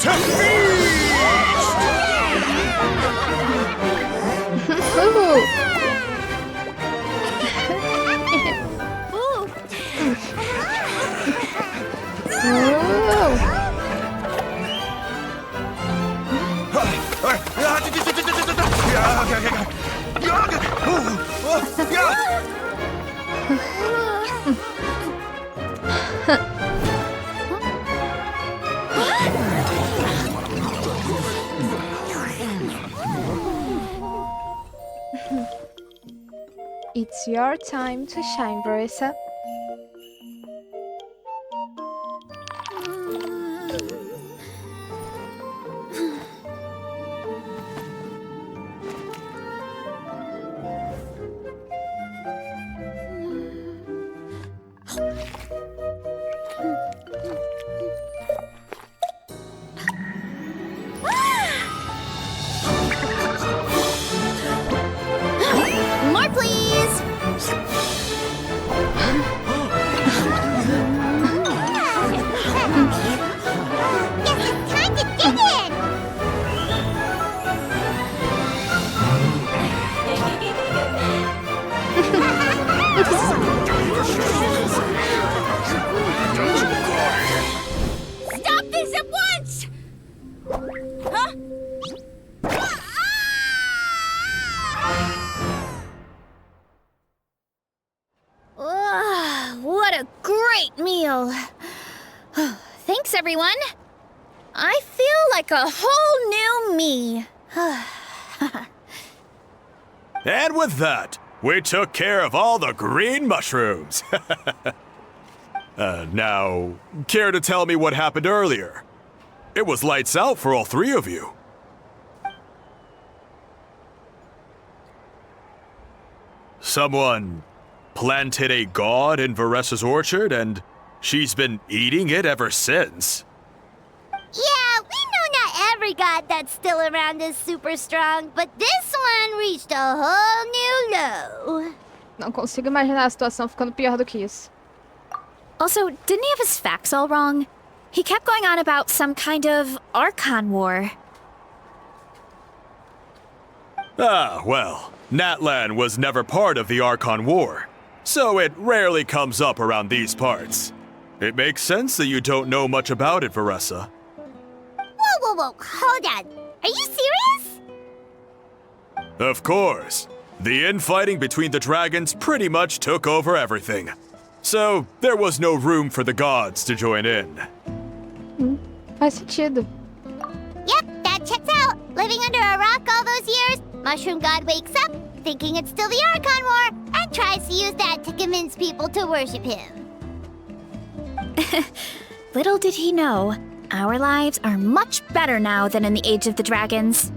to feast! It's your time to shine, Varesa. More, please! great meal. Thanks, everyone. I feel like a whole new me. And with that, we took care of all the green mushrooms. Now, care to tell me what happened earlier? It was lights out for all three of you. Someone planted a god in Varesa's orchard, and she's been eating it ever since. Yeah, we know not every god that's still around is super strong, but this one reached a whole new low. Não consigo imaginar a situação ficando pior do que isso. Also, didn't he have his facts all wrong? He kept going on about some kind of Archon war. Ah, well, Natlan was never part of the Archon War, so it rarely comes up around these parts. It makes sense that you don't know much about it, Varesa. Whoa, hold on. Are you serious? Of course. The infighting between the dragons pretty much took over everything. So, there was no room for the gods to join in. Faz sentido. Yep, that checks out. Living under a rock all those years, Mushroom God wakes up, thinking it's still the Archon War, and tries to use that to convince people to worship him. Little did he know, our lives are much better now than in the Age of the Dragons.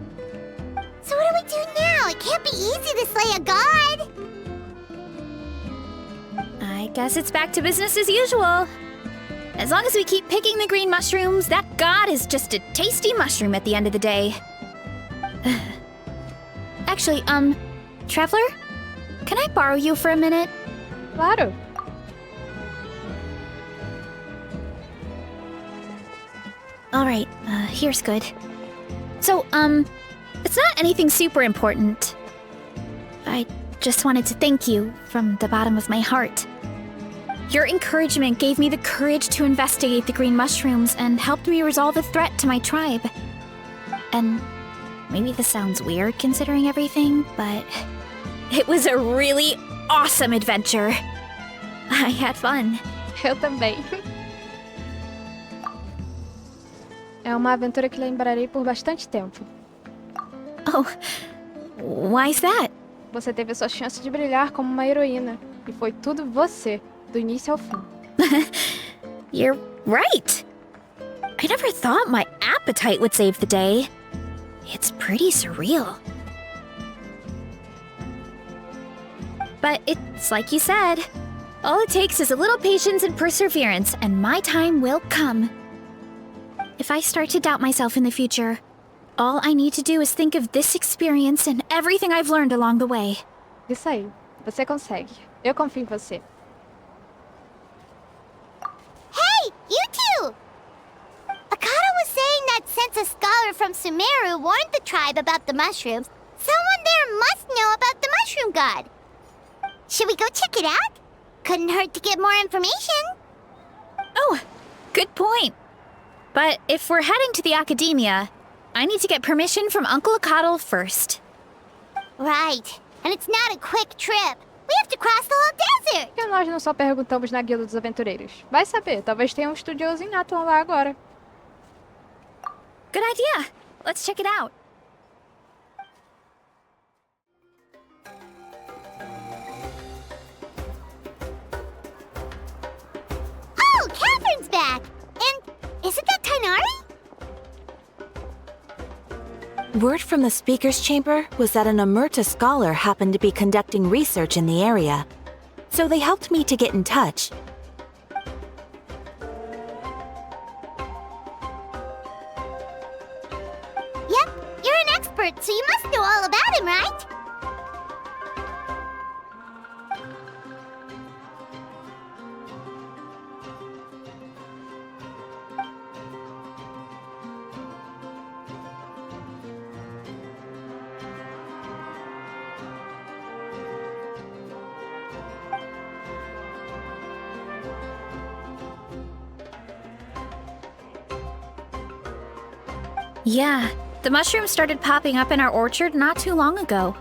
So what do we do now? It can't be easy to slay a god. I guess it's back to business as usual. As long as we keep picking the green mushrooms, that god is just a tasty mushroom at the end of the day. Actually, Traveler? Can I borrow you for a minute? Claro. Alright, here's good. So, it's not anything super important. I just wanted to thank you from the bottom of my heart. Your encouragement gave me the courage to investigate the green mushrooms and helped me resolve a threat to my tribe. And maybe this sounds weird considering everything, but it was a really awesome adventure. I had fun. Eu também. É uma aventura que lembrarei por bastante tempo. Oh, why's that? Você teve a sua chance de brilhar como uma heroína. E foi tudo você, do início ao fim. You're right. I never thought my appetite would save the day. It's pretty surreal. But it's like you said. All it takes is a little patience and perseverance, and my time will come. If I start to doubt myself in the future, all I need to do is think of this experience and everything I've learned along the way. Isso aí. Você consegue. Eu confio em você. Hey, you two! Akata was saying that since a scholar from Sumeru warned the tribe about the mushrooms, someone there must know about the mushroom god. Should we go check it out? Couldn't hurt to get more information. Oh, good point. But if we're heading to the academia, I need to get permission from Uncle Akatl first. Right. And it's not a quick trip. We have to cross the whole desert. Por que nós não só perguntamos na Guilda dos Aventureiros? Vai saber, talvez tenha um estudioso em Natlan lá agora. Good idea. Let's check it out. Oh, Catherine's back! And isn't that Tainari? Word from the speaker's chamber was that an Omerta scholar happened to be conducting research in the area, so they helped me to get in touch. Yep, you're an expert, so you must know all about him, right? Yeah, the mushrooms started popping up in our orchard not too long ago.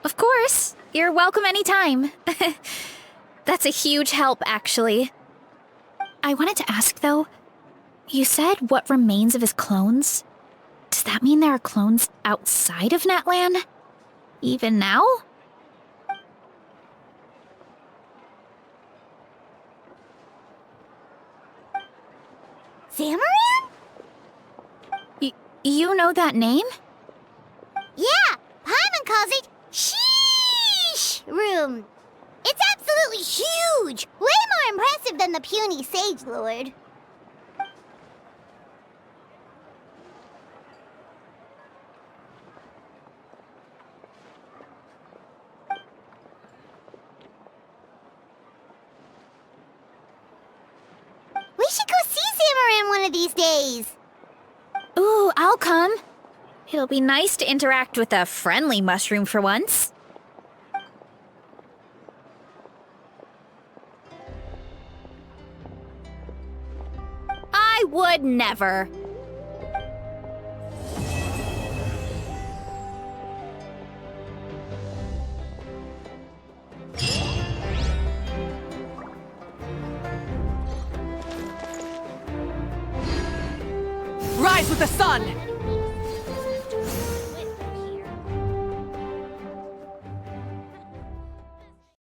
Of course. You're welcome anytime. That's a huge help, actually. I wanted to ask, though, you said what remains of his clones? Does that mean there are clones outside of Natlan? Even now? Zamaran? You know that name? Yeah, Paimon calls it Sheesh Room. It's absolutely huge! Way more impressive than the puny Sage Lord. We should go see Zamaran one of these days. Ooh, I'll come. It'll be nice to interact with a friendly mushroom for once. I would never. Rise with the sun!